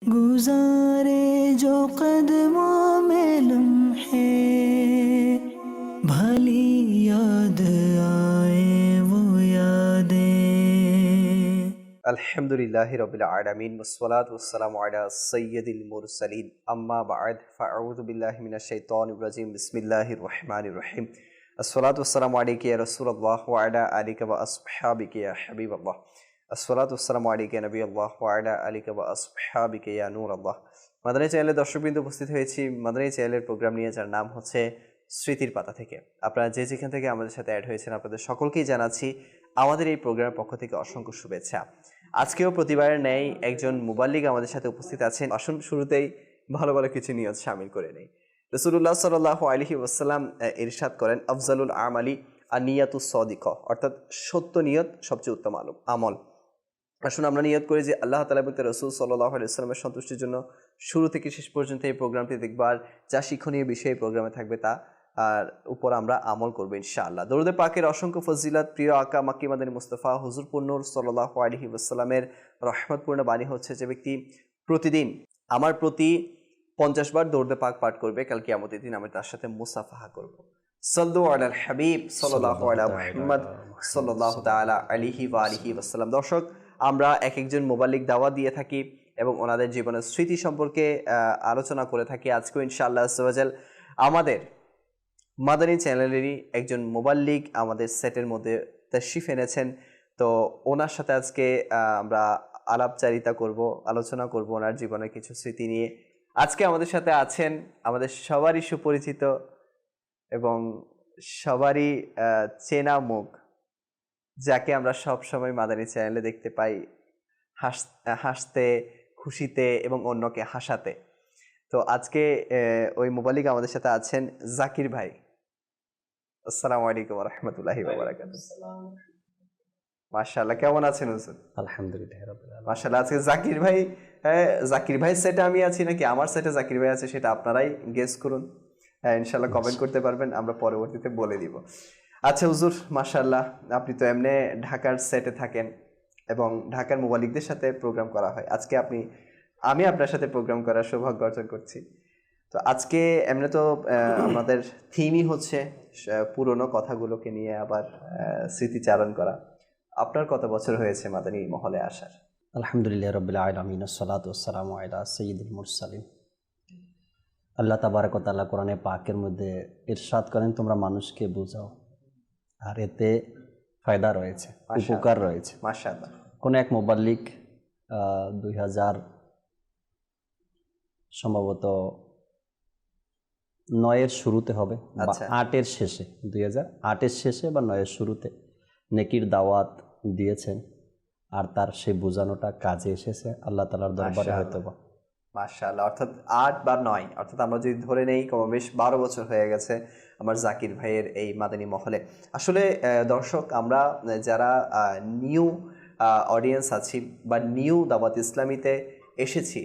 गुजारे जो कदमों में लम्हे भली याद आए वो यादें। আলহামদুলিল্লাহি রাব্বিল আলামিন ওয়াসসালাতু ওয়াসসালামু আলা সাইয়্যিদিল মুরসালিন আম্মা বা'দ ফাআউযু বিল্লাহি মিনাশ শাইতানির রাজিম বিসমিল্লাহির রহমানির রহিম আসসালাতু ওয়াসসালামু আলাইকা ইয়া রাসূলুল্লাহ ওয়া আলা আলিকা ওয়া আসহাবিকা ইয়া হাবিবাল্লাহ আসসালাতু ওয়াসসালামু আলাইকা ইয়া নবিয়াল্লাহ ওয়া আলা আলিকা ওয়া আসহাবিকা ইয়া নূরাল্লাহ। মাদানী চ্যানেলের দর্শকবৃন্দ উপস্থিত হয়েছি মাদানী চ্যানেলের প্রোগ্রাম নিয়ে, যার নাম হচ্ছে স্মৃতির পাতা থেকে। আপনারা যে যেখান থেকে আমাদের সাথে অ্যাড হয়েছেন আপনাদের সকলকেই জানাচ্ছি আমাদের এই প্রোগ্রামের পক্ষ থেকে অসংখ্য শুভেচ্ছা। আজকেও প্রতিবারের ন্যায় একজন মুবাল্লিগ আমাদের সাথে উপস্থিত আছেন। আসুন শুরুতেই ভালো ভালো কিছু নিয়ত শামিল করে নেই। রাসূলুল্লাহ সাল্লাল্লাহু আলাইহি ওয়াসাল্লাম ইরশাদ করেন, আফজালুল আমালি আন-নিয়াতুস সাদিকা, অর্থাৎ সত্য নিয়ত সবচেয়ে উত্তম আমল। আসুন আমরা নিয়ত করি যে আল্লাহ তাআলা এবং তার রাসূল সাল্লাল্লাহু আলাইহি ওয়াসাল্লামের সন্তুষ্টির জন্য শুরু থেকে শেষ পর্যন্ত এই প্রোগ্রামটি দেখবার যা শিক্ষণীয় বিষয় এই প্রোগ্রামে থাকবে তা আর উপর আমরা আমল করবো ইনশাআল্লাহ। দরুদে পাকের অসংখ্য ফজিলত, প্রিয় আকা মাক্কি মাদানী মুস্তাফা হুজুর নূর সাল্লাল্লাহু আলাইহি ওয়াসাল্লামের রহমতপূর্ণ বাণী হচ্ছে, যে ব্যক্তি প্রতিদিন আমার প্রতি 50 বার দরুদে পাক পাঠ করবে, কাল কিয়ামতের দিন আমি তার সাথে মুসাফাহা করব। সাল্লু আলাল হাবিব সাল্লাল্লাহু আলা মুহাম্মদ সাল্লাল্লাহু তাআলা আলাইহি ওয়া আলিহি ওয়াসাল্লাম। দর্শক, আমরা এক একজন মুবাল্লিগ দাওয়াত দিয়ে থাকি এবং ওনাদের জীবনের স্মৃতি সম্পর্কে আলোচনা করে থাকি। আজকেও ইনশাআল্লাহ আযজা ওয়া জাল আমাদের মাদানী চ্যানেলেরই একজন মুবাল্লিগ আমাদের সেটের মধ্যে তাশরিফ এনেছেন। তো ওনার সাথে আজকে আমরা আলাপচারিতা করব, আলোচনা করব ওনার জীবনের কিছু স্মৃতি নিয়ে। আজকে আমাদের সাথে আছেন আমাদের সবারই সুপরিচিত এবং সবারই চেনা মুখ, যাকে আমরা সব সময় মাদানী চ্যানেলে দেখতে পাই হাসতে, খুশিতে এবং অন্যকে হাসাতে। তো আজকে ওই মুবাল্লিগ আমাদের সাথে আছেন জাকির ভাই। আসসালামু আলাইকুম ওয়া রাহমাতুল্লাহি ওয়া বারাকাতুহু। মাশাআল্লাহ, কেমন আছেন হুজুর? আলহামদুলিল্লাহ রাব্বিল আলামিন। মাশাআল্লাহ। আজকে জাকির ভাই সেটে আমি আছি নাকি আমার সেটে জাকির ভাই আছে সেটা আপনারাই গেস করুন। ইনশাআল্লাহ কমেন্ট করতে পারবেন, আমরা পরবর্তীতে বলে দিব। আচ্ছা হুজুর, মাশাআল্লাহ, আপনি তো এমনি ঢাকার সেটে থাকেন এবং ঢাকার মুবাল্লিগদের সাথে প্রোগ্রাম করা হয়। আজকে আমি আপনার সাথে প্রোগ্রাম করার সৌভাগ্য অর্জন করছি। তো আজকে এমনি তো আমাদের থিমই হচ্ছে পুরনো কথাগুলোকে নিয়ে আবার স্মৃতিচারণ করা। আপনার কত বছর হয়েছে মাদানী মহলে আসার? আলহামদুলিল্লাহ রাব্বিল আলামিন ওয়াসসালাতু ওয়াসসালামু আলা সাইয়্যিদিল মুরসালিন। আল্লাহ তাবারক ওয়া তাআলা কোরআনে পাকের মধ্যে ইরশাদ করেন, তোমরা মানুষকে বোঝাও, আর এতে ফায়দা রয়েছে, উপকার রয়েছে। মাশাআল্লাহ। কোন এক মুবাল্লিগ 2000 সম্ভবত 9-এর শুরুতে হবে বা 8-এর শেষে, 2008-এর শেষে বা 9-এর শুরুতে নেকির দাওয়াত দিয়েছেন, আর তার সেই বোঝানোটা কাজে এসেছে আল্লাহ তাআলার দরবারে হয়তো বা। মাশাআল্লাহ। অর্থাৎ 8 বা 9, অর্থাৎ আমরা যদি ধরে নেই কমবেশ 12 বছর হয়ে গেছে আমার জাকির ভাইয়ের এই মাদানী মহলে। আসলে দর্শক, আমরা যারা নিউ অডিয়েন্স আছি বা নিউ দাওয়াত ইসলামীতে এসেছি,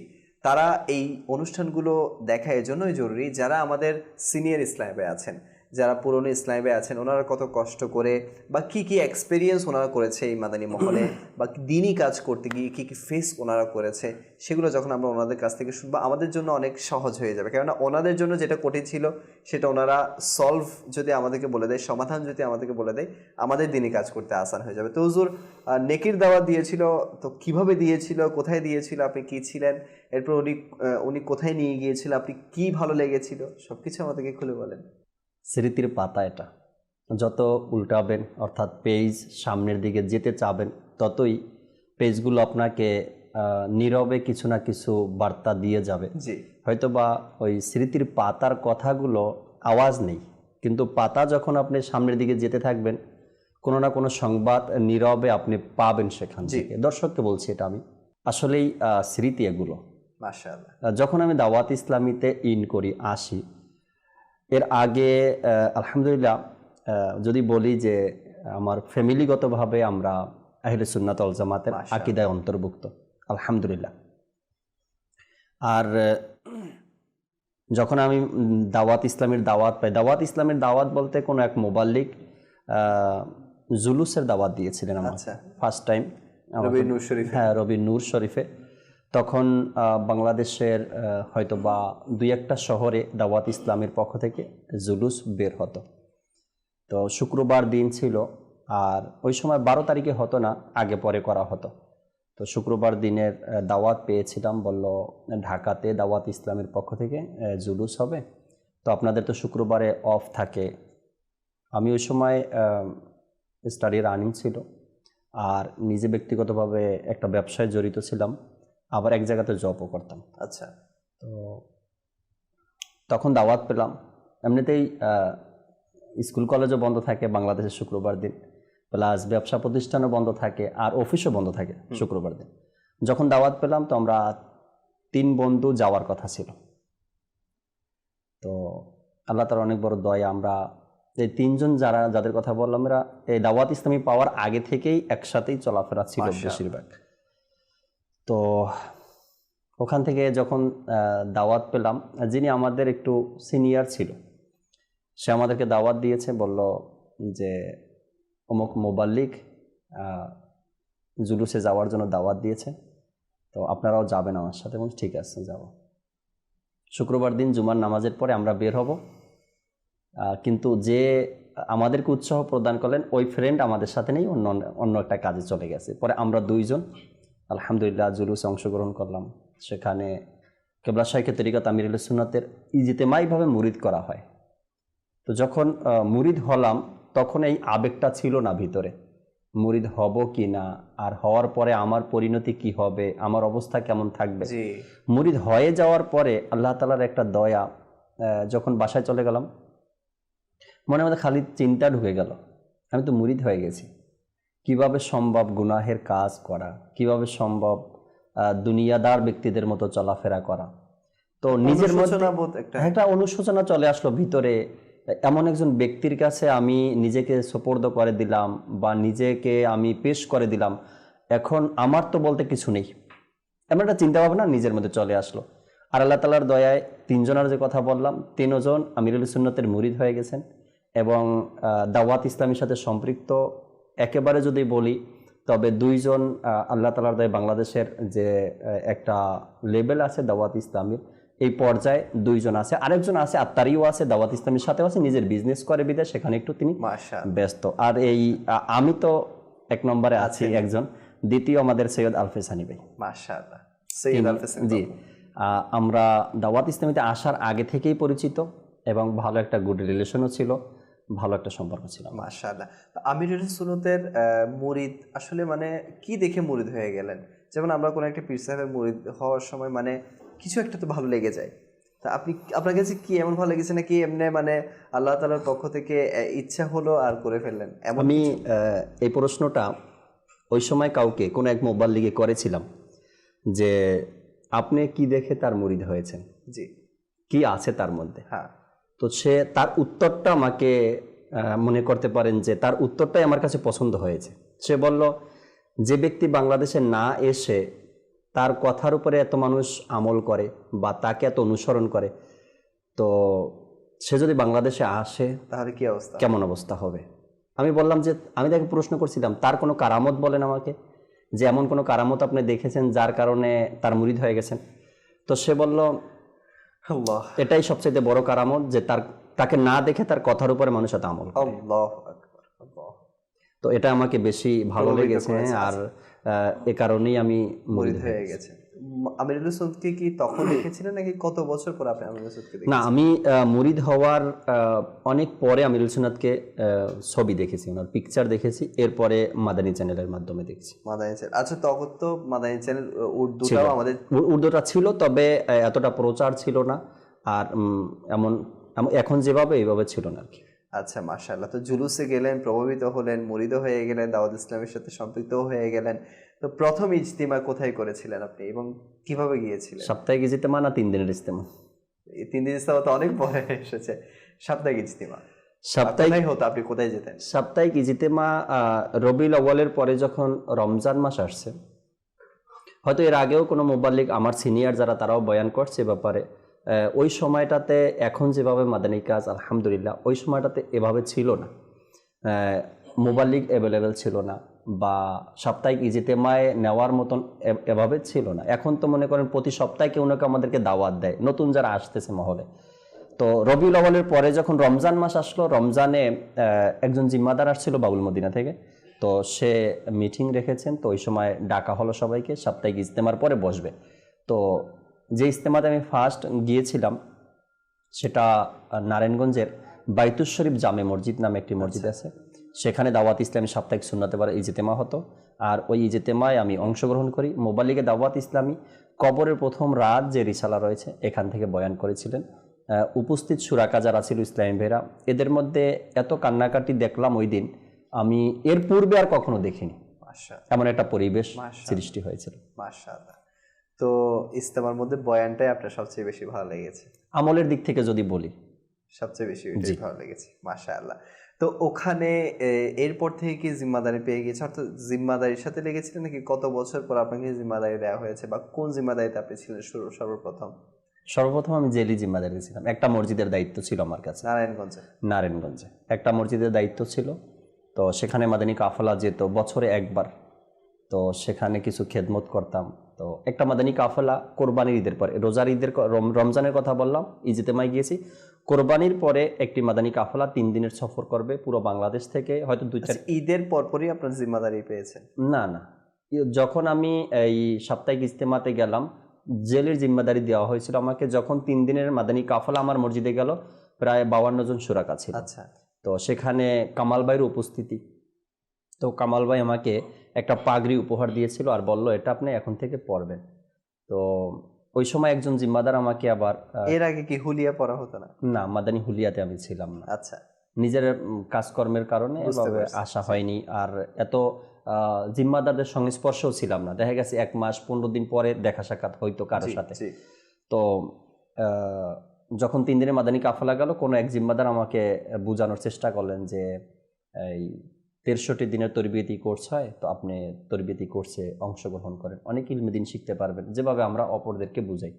তারা এই অনুষ্ঠানগুলো দেখা এজন্যই জরুরি যারা আমাদের সিনিয়র ইসলামে আছেন, যারা পুরনো ইসলামে আছেন, ওনারা কত কষ্ট করে বা কি কি এক্সপেরিয়েন্স ওনারা করেছে এই মাদানী মহলে, বা দিনই কাজ করতে গিয়ে কি কি ফেস ওনারা করেছে, সেগুলো যখন আমরা ওনাদের কাছ থেকে শুনবো আমাদের জন্য অনেক সহজ হয়ে যাবে। কেননা ওনাদের জন্য যেটা কঠিন ছিল সেটা ওনারা সলভ যদি আমাদেরকে বলে দেয়, সমাধান যদি আমাদেরকে বলে দেয়, আমাদের দিনই কাজ করতে আসান হয়ে যাবে। তো হুজুর নেকির দাওয়াত দিয়েছিল, তো কিভাবে দিয়েছিল, কোথায় দিয়েছিল, আপনি কি ছিলেন, এরপর উনি কোথায় নিয়ে গিয়েছিল, আপনি কি ভালো লেগেছিল, সবকিছু আমাদেরকে খুলে বলেন। স্মৃতির পাতা এটা, যত উল্টাবেন অর্থাৎ পেজ সামনের দিকে যেতে চাবেন, ততই পেজগুলো আপনাকে নীরবে কিছু না কিছু বার্তা দিয়ে যাবে। জি, হয়তো বা ওই স্মৃতির পাতার কথাগুলো আওয়াজ নেই, কিন্তু পাতা যখন আপনি সামনের দিকে যেতে থাকবেন, কোনো না কোনো সংবাদ নীরবে আপনি পাবেন সেখান থেকে। দর্শককে বলছি এটা আমি, আসলেই স্মৃতি এগুলো। মাশাআল্লাহ। যখন আমি দাওয়াত ইসলামীতে আসি, এর আগে আলহামদুলিল্লাহ যদি বলি যে আমার ফ্যামিলিগতভাবে আমরা আহলে সুন্নাত ওয়াল জামাতের আকীদায় অন্তর্ভুক্ত, আলহামদুলিল্লাহ। আর যখন আমি দাওয়াত ইসলামের দাওয়াত পাই, দাওয়াত ইসলামের দাওয়াত বলতে কোনো এক মুবাল্লিগ জুলুসের দাওয়াত দিয়েছিলেন আমার ফার্স্ট টাইম, রবি নূর শরীফে। তখন বাংলাদেশের হয়তো বা দুই একটা শহরে দাওয়াত ইসলামের পক্ষ থেকে জুলুস বের হতো। তো শুক্রবার দিন ছিল, আর ওই সময় 12 তারিখে হতো না, আগে পরে করা হতো। তো শুক্রবার দিনের দাওয়াত পেয়েছিলাম, বলল ঢাকাতে দাওয়াত ইসলামের পক্ষ থেকে জুলুস হবে, তো আপনাদের তো শুক্রবারে অফ থাকে। আমি ওই সময় স্টাডি রানিং ছিল, আর নিজে ব্যক্তিগতভাবে একটা ব্যবসায় জড়িত ছিলাম, আবার এক জায়গাতে জবও করতাম। আচ্ছা, তো তখন দাওয়াত পেলাম। এমনিতেই স্কুল কলেজও বন্ধ থাকে বাংলাদেশের শুক্রবার দিন, প্লাস ব্যবসা প্রতিষ্ঠানও বন্ধ থাকে, আর অফিসও বন্ধ থাকে শুক্রবার দিন। যখন দাওয়াত পেলাম তো আমরা 3 বন্ধু যাওয়ার কথা ছিল। তো আল্লাহ তাআলার অনেক বড় দয়া, আমরা এই 3 জন যাদের কথা বললাম, এরা এই দাওয়াত ইসলামী পাওয়ার আগে থেকেই একসাথেই চলাফেরা ছিল বেশিরভাগ। তো ওখান থেকে যখন দাওয়াত পেলাম, যিনি আমাদের একটু সিনিয়র ছিল, সে আমাদেরকে দাওয়াত দিয়েছে, বলল যে অমুক মুবাল্লিগ জুলুসে যাওয়ার জন্য দাওয়াত দিয়েছে, তো আপনারাও যাবেন আমার সাথে। এবং ঠিক আছে, যাব। শুক্রবার দিন জুমার নামাজের পরে আমরা বের হব, কিন্তু যে আমাদেরকে উৎসাহ প্রদান করলেন ওই ফ্রেন্ড আমাদের সাথে নেই, অন্য একটা কাজে চলে গেছে। পরে আমরা 2 জন আলহামদুলিল্লাহ জুলুসে অংশগ্রহণ করলাম। সেখানে কেবলা শাইখে তরিকত আমিরুল সুন্নাতের ইজতেমাইভাবে মুরিদ করা হয়। তো যখন মুরিদ হলাম তখন এই আবেগটা ছিল না ভিতরে, মুরিদ হব কি না, আর হওয়ার পরে আমার পরিণতি কি হবে, আমার অবস্থা কেমন থাকবে। মুরিদ হয়ে যাওয়ার পরে আল্লাহ তাআলার একটা দয়া, যখন বাসায় চলে গেলাম মনের মধ্যে খালি চিন্তা ঢুকে গেল, আমি তো মুরিদ হয়ে গেছি, কিভাবে সম্ভব গুনাহের কাজ করা, কিভাবে সম্ভব দুনিয়াদার ব্যক্তিদের মতো চলাফেরা করা। তো নিজের মধ্যে একটা অনুশোচনা চলে আসলো ভিতরে। এমন একজন ব্যক্তির কাছে আমি নিজেকে সোপর্দ করে দিলাম, বা নিজেকে আমি পেশ করে দিলাম, এখন আমার তো বলতে কিছু নেই, এমন একটা চিন্তা ভাবনা নিজের মধ্যে চলে আসলো। আর আল্লাহ তাআলার দয়ায় 3 জনের যে কথা বললাম, 3 জন আমিরুল সুন্নাতের মুরিদ হয়ে গেছেন, এবং দাওয়াত ইসলামের সাথে সম্পৃক্ত একেবারে যদি বলি তবে 2 জন আল্লাহ তাআলার দয়ায় বাংলাদেশের যে একটা লেভেল আছে দাওয়াত ইসলামের, এই পর্যায়ে 2 জন আছে। আরেকজন আছে আত্মারিও আছে, দাওয়াত ইসলামের সাথেও আছে, নিজের বিজনেস করে বিদেশ, সেখানে একটু তিনি ব্যস্ত। আর এই আমি তো 1 নম্বরে আছি একজন, দ্বিতীয় আমাদের সৈয়দ আলফেজ হানি ভাই। মাশাআল্লাহ, সৈয়দ আলফেজ। জি, আমরা দাওয়াত ইসলামীতে আসার আগে থেকেই পরিচিত, এবং ভালো একটা গুড রিলেশনও ছিল, ভালো একটা সম্পর্ক ছিল। মাশাআল্লাহ। আমিরুল সুন্নাতের মুরিদ আসলে মানে কি দেখে মুরিদ হয়ে গেলেন? যেমন আমরা কোনো একটা পীর সাহেবের মুরিদ হওয়ার সময় মানে কিছু একটা তো ভালো লেগে যায়। তা আপনার কাছে কি এমন ভালো লেগেছে, নাকি এমনি মানে আল্লাহ তাআলার পক্ষ থেকে ইচ্ছা হলো আর করে ফেললেন? আমি এই প্রশ্নটা ওই সময় কাউকে কোনো এক মুবাল্লিগে করেছিলাম যে আপনি কি দেখে তার মুরিদ হয়েছেন, জি, কি আছে তার মধ্যে। হ্যাঁ, তো সে তার উত্তরটা আমাকে মনে করতে পারেন যে তার উত্তরটাই আমার কাছে পছন্দ হয়েছে। সে বলল, যে ব্যক্তি বাংলাদেশে না এসে তার কথার উপরে এত মানুষ আমল করে বা তাকে এত অনুসরণ করে, তো সে যদি বাংলাদেশে আসে তাহলে কি অবস্থা, কেমন অবস্থা হবে। আমি বললাম যে আমি তাকে প্রশ্ন করছিলাম, তার কোনো কারামত বলেন আমাকে, যে এমন কোনো কারামত আপনি দেখেছেন যার কারণে তার মুরিদ হয়ে গেছেন। তো সে বলল, আল্লাহ, এটাই সবচেয়ে বড় কারামত যে তাকে না দেখে তার কথার উপরে মানুষ এত আমল করে। আল্লাহু আকবার, আল্লাহ। তো এটা আমাকে বেশি ভালো লেগেছে, আর এ কারণেই আমি মুরিদ হয়ে গেছে। আমিরুল সুন্নাতকে কি তখন দেখেছিলেন, নাকি কত বছর পর আপনি আমিরুল সুন্নাতকে দেখেছেন? না, আমি মুরিদ হওয়ার অনেক পরে আমিরুল সুন্নাতকে ছবি দেখেছি, ওনার পিকচার দেখেছি, এরপরে মাদানী চ্যানেলের মাধ্যমে দেখছি। মাদানী চ্যানেল, আচ্ছা, তখন তো মাদানী চ্যানেল উর্দুটাও আমাদের উর্দুটা ছিল, তবে এতটা প্রচার ছিল না, আর এখন যেভাবে এইভাবে ছিল না আর কি। আচ্ছা, মাশাআল্লাহ। তো জুলুসে গেলেন, প্রভাবিত হলেন, মুরিদ হয়ে গেলেন, দাওয়াত ইসলামের সাথে সম্পৃক্ত হয়ে গেলেন। তো প্রথম ইজতিমা কোথায় করেছিলেন আপনি এবং কিভাবে গিয়েছিলেন? সাপ্তাহিক ইজতিমা না 3 দিনের ইজতিমা? 3 দিন ইজতিমা তো অনেক পরে এসেছে। সাপ্তাহিক ইজতিমা সাপ্তাহিক হতো, আপনি কোথায় যেতেন? সাপ্তাহিক ইজতিমা রবিউল আউয়ালের পরে যখন রমজান মাস আসছে, হয়তো এর আগেও কোনো মুবাল্লিগ আমার সিনিয়র যারা তারাও বয়ান করছে ব্যাপারে, ওই সময়টাতে এখন যেভাবে মাদানী কাজ আলহামদুলিল্লাহ ওই সময়টাতে এভাবে ছিল না, মুবাল্লিগ অ্যাভেলেবেল ছিল না, বা সাপ্তাহিক ইজতেমায় নেওয়ার মতন এভাবে ছিল না। এখন তো মনে করেন প্রতি সপ্তাহে কেউ না কেউ আমাদেরকে দাওয়াত দেয়, নতুন যারা আসতেছে মহলে। তো রবিউল আউয়ালের পরে যখন রমজান মাস আসলো, রমজানে একজন জিম্মাদার আসছিল বাবুল মদিনা থেকে, তো সে মিটিং রেখেছেন। তো ওই সময় ডাকা হলো সবাইকে, সাপ্তাহিক ইজতেমার পরে বসবে। তো যে ইজতেমাতে আমি ফার্স্ট গিয়েছিলাম সেটা নারায়ণগঞ্জের বাইতুস শরীফ জামে মসজিদ নামে একটি মসজিদ আছে, সেখানে দাওয়াত ইসলামী সাপ্তাহিক সুন্নাতে পারে ইজতেমা হতো। আর ওই ইজতেমায় আমি অংশগ্রহণ করি। মোবাইল লিগে দাওয়াত ইসলামী কবরের প্রথম রাত যে রিসালা রয়েছে এখান থেকে বয়ান করেছিলেন। উপস্থিত সুরাকা যারা ছিল ইসলামী ভাইরা, এদের মধ্যে এত কান্নাকাটি দেখলাম ওই দিন, আমি এর পূর্বে আর কখনো দেখিনি। এমন একটা পরিবেশ সৃষ্টি হয়েছিল। মাশাআল্লাহ। তো ইজতেমার মধ্যে বয়ানটাই আপনার সবচেয়ে বেশি ভালো লেগেছে? আমলের দিক থেকে যদি বলি সবচেয়ে বেশি ওইটাই ভালো লেগেছে। মাশাআল্লাহ। তো ওখানে এরপর থেকে কি জিম্মাদারি পেয়ে গেছে, অর্থাৎ জিম্মাদারির সাথে লেগেছিলেন নাকি কত বছর পর আপনাকে জিম্মাদারি দেওয়া হয়েছে, বা কোন জিম্মাদারিতে আপনি ছিলেন সর্বপ্রথম? আমি জেলি জিম্মাদারি ছিলাম। একটা মসজিদের দায়িত্ব ছিল আমার কাছে, নারায়ণগঞ্জে একটা মসজিদের দায়িত্ব ছিল। তো সেখানে মাদানী কাফেলা যেত বছরে একবার, তো সেখানে কিছু খেদমত করতাম। তো একটা মাদানী কাফেলা কোরবানির ঈদের পরে, রোজার ঈদের রমজানের কথা বললাম, ইজতেমায় গিয়েছি। কোরবানির পরে একটি মাদানী কাফেলা 3 দিনের সফর করবে পুরো বাংলাদেশ থেকে, হয়তো 2-4 ঈদের পরপরই আপনার জিম্মাদারি পেয়েছেন? না, যখন আমি এই সাপ্তাহিক ইজতেমাতে গেলাম, জেলের জিম্মাদারি দেওয়া হয়েছিল আমাকে। যখন 3 দিনের মাদানী কাফেলা আমার মসজিদে গেল, প্রায় 52 জন সুরাকা ছিল। আচ্ছা। তো সেখানে কামাল ভাইয়ের উপস্থিতি। তো কামাল ভাই আমাকে একটা পাগড়ি উপহার দিয়েছিল আর বলল, এটা আপনি এখন থেকে পরবেন। তো ওই সময় একজন জিম্মাদার আমাকে আবার, এর আগে কি হুলিয়া পরা হতো না? না, মাদানী হুলিয়াতে আমি ছিলাম না। আচ্ছা। নিজের কাজকর্মের কারণে এভাবে আসা হয়নি। আর এত জিম্মাদারদের সংস্পর্শেও ছিলাম না। দেখা গেছে 1 মাস 15 দিন পরে দেখা সাক্ষাৎ হইতো কারোর সাথে। তো যখন 3 দিনের মাদানী কাফেলা গেল, কোনো এক জিম্মাদার আমাকে বোঝানোর চেষ্টা করলেন যে এই 63 দিনের তরবিয়তি কোর্স হয়, তো আপনি তরবিয়তি কোর্সে অংশগ্রহণ করেন, অনেক ইলমে দিন শিখতে পারবেন, যেভাবে আমরা অপরদেরকে বুঝাই।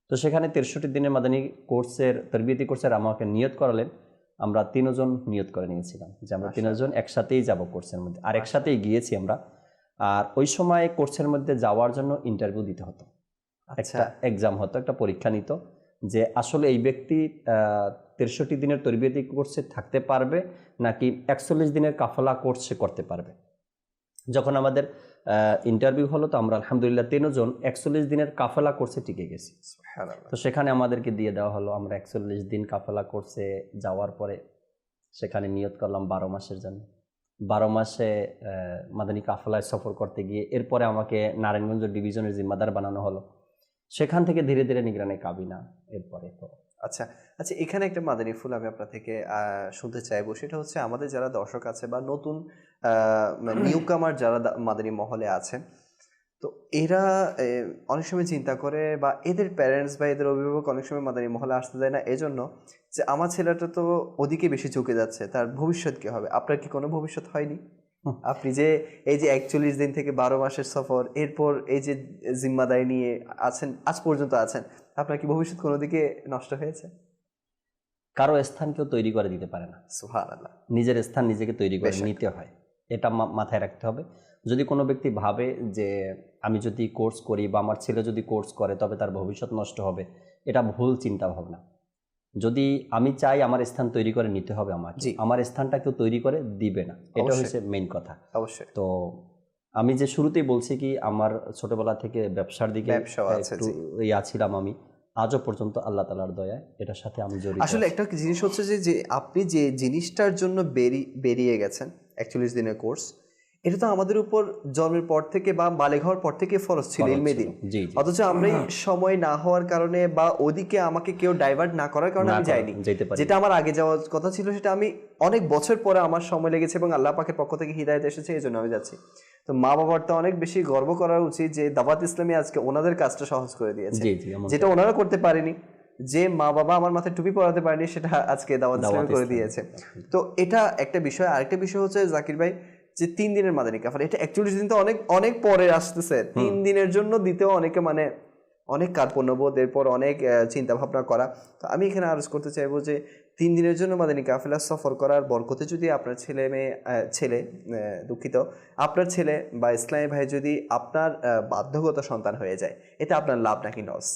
তো সেখানে 63 দিনের মাদানী কোর্সের তরবিয়তি কোর্সের আমাকে নিয়ত করালেন। আমরা 3 জন নিয়ত করে নিয়েছিলাম যে আমরা 3 জন একসাথেই যাব কোর্সের মধ্যে, আর একসাথেই গিয়েছি আমরা। আর ওই সময় কোর্সের মধ্যে যাওয়ার জন্য ইন্টারভিউ দিতে হতো, একটা এক্সাম হতো, একটা পরীক্ষা নিত যে আসলে এই ব্যক্তি 63 দিনের তরবিয়তি কোর্সে থাকতে পারবে নাকি 41 দিনের কাফেলা কোর্সে করতে পারবে। যখন আমাদের ইন্টারভিউ হলো, তো আমরা আলহামদুলিল্লাহ 3 জন 41 দিনের কাফেলা কোর্সে টিকে গেছি। তো সেখানে আমাদেরকে দিয়ে দেওয়া হলো, আমরা 41 দিন কাফেলা কোর্সে যাওয়ার পরে সেখানে নিয়ত করলাম 12 মাসের জন্য। 12 মাসে মাদানী কাফেলায় সফর করতে গিয়ে এরপরে আমাকে নারায়ণগঞ্জ ডিভিশনের জিম্মাদার বানানো হলো। সেখান থেকে ধীরে ধীরে নিগরানি কাবিনা এরপরে। তো আচ্ছা, এখানে একটা মাদানী ফুল আমি আপনার থেকে শুনতে চাইবো। সেটা হচ্ছে আমাদের যারা দর্শক আছে বা নতুন নিউ কামার যারা মাদানী মহলে আছেন, তো এরা অনেক সময় চিন্তা করে, বা এদের প্যারেন্টস বা এদের অভিভাবক অনেক সময় মাদানী মহলে আসতে দেয় না, এজন্য যে আমার ছেলেটা তো ওদিকে বেশি চুকে যাচ্ছে, তার ভবিষ্যৎ কি হবে? আপনার কি কোনো ভবিষ্যৎ হয়নি? আপনি যে এই যে 41 দিন থেকে 12 মাসের সফর, এরপর এই যে জিম্মাদারি নিয়ে আছেন, আজ পর্যন্ত আছেন, আপনার কি ভবিষ্যৎ কোনো দিকে নষ্ট হয়েছে? কারো স্থান কেউ তৈরি করে দিতে পারে না। সুবহানাল্লাহ। নিজের স্থান নিজেকে তৈরি করে নিতে হয়, এটা মাথায় রাখতে হবে। যদি কোনো ব্যক্তি ভাবে যে আমি যদি কোর্স করি বা আমার ছেলে যদি কোর্স করে তবে তার ভবিষ্যৎ নষ্ট হবে, এটা ভুল চিন্তা ভাবনা। যদি আমি চাই আমার স্থান তৈরি করে নিতে হবে, আমার স্থানটা কেউ তৈরি করে দিবে না, এটা হচ্ছে মেইন কথা। অবশ্যই। তো আমি যে শুরুতেই বলছি কি, আমার ছোটবেলা থেকে ব্যবসার দিকে ছিলাম আমি, আজও পর্যন্ত আল্লাহ তাআলার দয়ায় এটার সাথে আমি জড়িত। আসলে একটা জিনিস হচ্ছে যে আপনি যে জিনিসটার জন্য বেরিয়ে গেছেন 41 দিনের কোর্স, এটা তো আমাদের উপর জন্মের পর থেকে বা বালেগ হওয়ার পর থেকে ফরজ ছিল ইলমে দ্বীন। অথচ আমরা সময় না হওয়ার কারণে বা ওদিকে আমাকে কেউ ডাইভার্ট না করার কারণে আমি যাইনি। যেটা আমার আগে যাওয়ার কথা ছিল সেটা আমি অনেক বছর পরে আমার সময় লেগেছে এবং আল্লাহ পাকের পক্ষ থেকে হিদায়াত এসেছে, এই জন্য আমি যাচ্ছি। তো মা বাবার তো অনেক বেশি গর্ব করা উচিত যে দাওয়াত ইসলামী আজকে ওনাদের কাজটা সহজ করে দিয়েছে, যেটা ওনারা করতে পারেনি। যে মা বাবা আমার মাথায় টুপি পরাতে পারেনি, সেটা আজকে দাওয়াত ইসলামী করে দিয়েছে। তো এটা একটা বিষয়। আরেকটা বিষয় হচ্ছে জাকির ভাই, যে 3 দিনের মাদানী কাফেলা, এটা 41 দিন তো অনেক অনেক পরে আসতেছে। 3 দিনের জন্য দিতেও অনেকে অনেক কার্পণ্যবোধ, এরপর অনেক চিন্তা ভাবনা করা। তো আমি এখানে আরজ করতে চাইবো যে 3 দিনের জন্য মাদানী কাফেলা সফর করার বরকতে যদি আপনার আপনার ছেলে বা ইসলামী ভাই যদি আপনার বাধ্যগত সন্তান হয়ে যায়, এটা আপনার লাভ নাকি লস?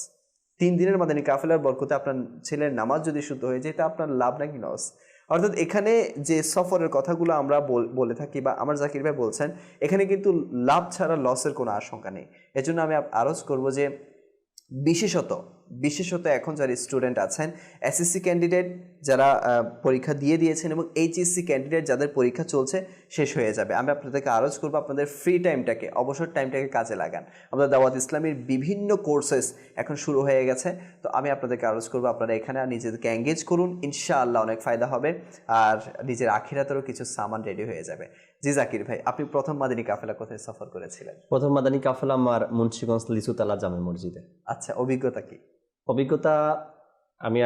3 দিনের মাদানী কাফেলার বরকতে আপনার ছেলের নামাজ যদি শুদ্ধ হয়ে যায়, এটা আপনার লাভ নাকি লস? অর্থাৎ এখানে যে সফরের কথাগুলো আমরা বলে থাকি বা আমার জাকির ভাই বলছেন, এখানে কিন্তু লাভ ছাড়া লসের কোনো আশঙ্কা নেই। এজন্য আমি আরজ করব যে বিশেষত এখন যারা স্টুডেন্ট আছেন, এসএসসি ক্যান্ডিডেট যারা পরীক্ষা দিয়ে দিয়েছেন এবং এইচএসসি ক্যান্ডিডেট যাদের পরীক্ষা চলছে, শেষ হয়ে যাবে, আমি আপনাদেরকে আরজ করবো আপনাদের ফ্রি টাইমটাকে, অবসর টাইমটাকে কাজে লাগান। আমাদের দাওয়াত ইসলামীর বিভিন্ন কোর্সেস এখন শুরু হয়ে গেছে। তো আমি আপনাদেরকে আরজ করবো আপনারা এখানে নিজেদেরকে এঙ্গেজ করুন, ইনশাআল্লাহ অনেক ফায়দা হবে আর নিজের আখিরাতেরও কিছু সামান রেডি হয়ে যাবে। জি জাকির ভাই, আপনি প্রথম মাদানী কাফেলা কোথায় সফর করেছিলেন? প্রথম মাদানী কাফেলা আমার মুন্সিগঞ্জ লিচুতলা জামে মসজিদে। আচ্ছা, অভিজ্ঞতা কি? অভিজ্ঞতা আমি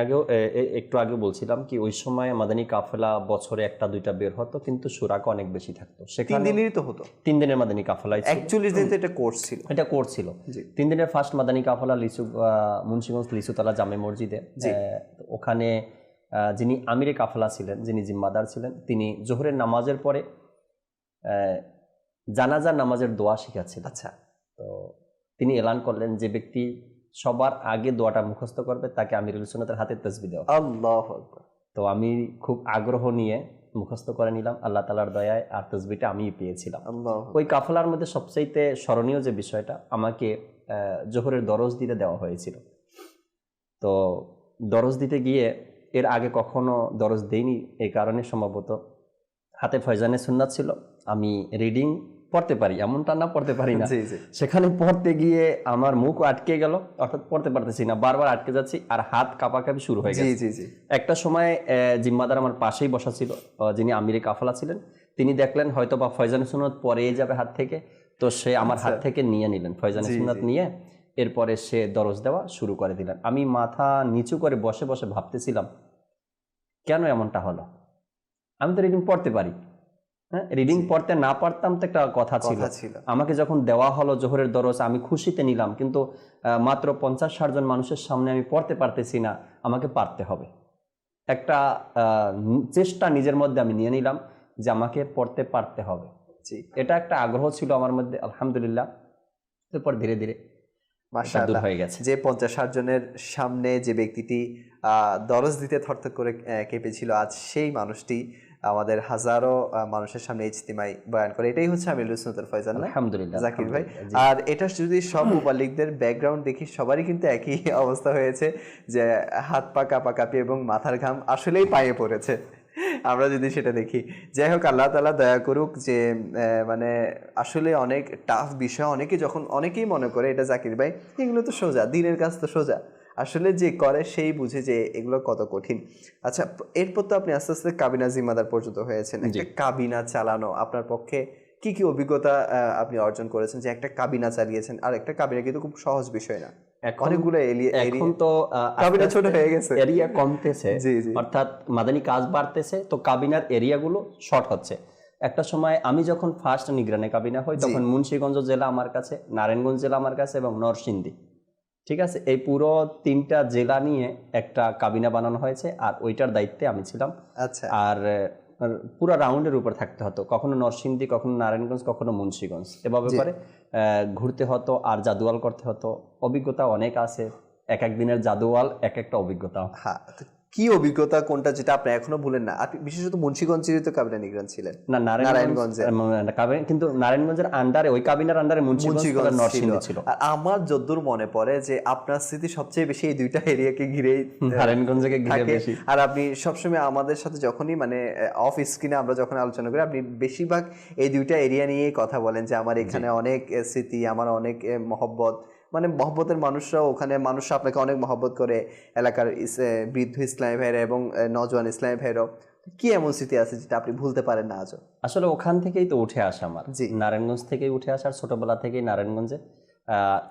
একটু আগে বলছিলাম কি, ওই সময় মাদানী কাফেলা বছরে 1-2টা বের হতো, কিন্তু সুরাক অনেক বেশি থাকতো। 3 দিনেরই তো হতো? 3 দিনের মাদানী কাফেলা, 41 দিন তো এটা কোর্স ছিল। এটা কোর্স ছিল। 3 দিনের ফার্স্ট মাদানী কাফেলা মুন্সিগঞ্জ লিচুতলা জামে মসজিদে। ওখানে যিনি আমিরে কাফেলা ছিলেন, যিনি জিম্মাদার ছিলেন, তিনি জোহরের নামাজের পরে জানাজার নামাজের দোয়া শিখাচ্ছিলেন। আচ্ছা, তো তিনি এলান করলেন যে ব্যক্তি সবার আগে দোয়াটা মুখস্থ করবে তাকে আমিরুল সুন্নাতের হাতে তাসবিহ দেওয়া। আল্লাহু আকবার। তো আমি খুব আগ্রহ নিয়ে মুখস্থ করে নিলাম, আল্লাহ তাআলার দয়ায় আর তাসবিহটা আমিই পেয়েছিলাম। ওই কাফেলার মধ্যে সবচাইতে স্মরণীয় যে বিষয়টা, আমাকে জোহরের দরজ দিতে দেওয়া হয়েছিল। তো দরজ দিতে গিয়ে, এর আগে কখনো দরজ দেইনি, এই কারণে সম্ভবত হাতে ফয়জানে সুন্নাত ছিল, আমি রিডিং পড়তে পারি, এমনটা না পড়তে পারি না। সেখানে পড়তে গিয়ে আমার মুখ আটকে গেল, অর্থাৎ পড়তে পারতেছি না, বারবার আটকে যাচ্ছি আর হাত কাঁপাকাঁপি শুরু হয়ে গেছে। একটা সময় জিম্মাদার আমার পাশেই বসা ছিল, যিনি আমিরে কাফেলা ছিলেন, তিনি দেখলেন হয়তো বা ফয়জানে সুন্নাত পরেই যাবে হাত থেকে, তো সে আমার হাত থেকে নিয়ে নিলেন ফয়জানে সুন্নাত নিয়ে, এরপরে সে দরজ দেওয়া শুরু করে দিলেন। আমি মাথা নিচু করে বসে বসে ভাবতেছিলাম কেন এমনটা হলো, আমি তো রিডিং পড়তে পারি। হ্যাঁ, রিডিং পড়তে না পারতাম তো একটা কথা ছিল। আমাকে যখন দেওয়া হলো জোহরের দরজ, আমি খুশিতে নিলাম, কিন্তু মাত্র 50-60 জন মানুষের সামনে আমি পড়তে পারতেছি না, আমাকে পারতে হবে। একটা চেষ্টা নিজের মধ্যে আমি নিয়ে নিলাম যে আমাকে পড়তে পারতে হবে। এটা একটা আগ্রহ ছিল আমার মধ্যে, আলহামদুলিল্লাহ। এরপর ধীরে ধীরে মাশাআল্লাহ হয়ে গেছে। যে 50-60 জনের সামনে যে ব্যক্তিটি দরজ দিতে থরথর করে কেঁপেছিল, আজ সেই মানুষটি আমাদের হাজারো মানুষের সামনে ইজতিমাই বয়ান করে। এটাই হচ্ছে আমিরুল সুন্নাতের ফয়জান, আলহামদুলিল্লাহ জাকির ভাই। আর এটা যদি সব মুবাল্লিগদের ব্যাকগ্রাউন্ড দেখি, সবারই কিন্তু একই অবস্থা হয়েছে, যে হাত পা কাঁপাকাঁপি এবং মাথার ঘাম আসলেই পায়ে পড়েছে, আমরা যদি সেটা দেখি। যাই হোক, আল্লাহ তাআলা দয়া করুক। যে মানে আসলে অনেক টাফ বিষয়, অনেকেই মনে করে এটা জাকির ভাই এগুলো তো সোজা, দিনের কাজ তো সোজা, আসলে যে করে সেই বুঝে যে এগুলো কত কঠিন। আচ্ছা, এরপর তো আপনি আস্তে আস্তে কাবিনা জিম্মাদার পর্যন্ত হয়েছেন। একটা কাবিনা চালানো আপনার পক্ষে কি কি অভিজ্ঞতা আপনি অর্জন করেছেন, যে একটা কাবিনা চালিয়েছেন? আর একটা কাবিনা কিন্তু খুব সহজ বিষয় না, অনেকগুলো এখন তো কাবিনা ছোট হয়ে গেছে, এরিয়া কমতেছে, অর্থাৎ মাদানী কাজ বাড়তেছে, তো কাবিনার এরিয়াগুলো শর্ট হচ্ছে। একটা সময় আমি যখন ফার্স্ট নিগরানে কাবিনা হই, তখন মুন্সিগঞ্জ জেলা আমার কাছে, নারায়ণগঞ্জ জেলা আমার কাছে এবং নরসিংদী, ঠিক আছে, এই পুরো 3টা জেলা নিয়ে একটা কাবিনা বানানো হয়েছে, আর ওইটার দায়িত্বে আমি ছিলাম। আচ্ছা, আর পুরো রাউন্ডের উপর থাকতে হতো, কখনো নরসিংদী, কখনো নারায়ণগঞ্জ, কখনো মুন্সিগঞ্জ, এভাবে করে ঘুরতে হতো আর জাদুয়াল করতে হতো। অভিজ্ঞতা অনেক আছে, এক এক দিনের জাদুয়াল এক একটা অভিজ্ঞতা। হ্যাঁ, কি অভিজ্ঞতা কোনটা যেটা আপনি এখনো ভুলেন না? আপনি বিশেষত মুন্সিগঞ্জেরই তো কাবিনা নিগরান ছিলেন। না, নারায়ণগঞ্জে কাবিনা, কিন্তু নারায়ণগঞ্জের আন্ডারে, ওই কাবিনার আন্ডারে মুন্সিগঞ্জ নরসিংদী ছিল। আর আমার যতদূর মনে পড়ে যে আপনার স্মৃতি সবচেয়ে বেশি এই 2টা এরিয়াকে ঘিরেই, নারায়ণগঞ্জকে ঘিরে বেশি। আর আপনি সবসময় আমাদের সাথে যখনই মানে অফ স্ক্রিনে আমরা যখন আলোচনা করি, আপনি বেশিরভাগ এই 2টা এরিয়া নিয়েই কথা বলেন, যে আমার এখানে অনেক স্মৃতি, আমার অনেক মহব্বত, মানে মহব্বতের মানুষরাও ওখানে, মানুষরা আপনাকে অনেক মহব্বত করে, এলাকার বৃদ্ধ ইসলামী ভাইরা এবং নজওয়ান ইসলামী ভাইরাও। কি এমন স্মৃতি আছে যেটা আপনি ভুলতে পারেন না আজও? আসলে ওখান থেকেই তো উঠে আসা আমার, নারায়ণগঞ্জ থেকেই উঠে আসার, ছোটবেলা থেকেই নারায়ণগঞ্জে।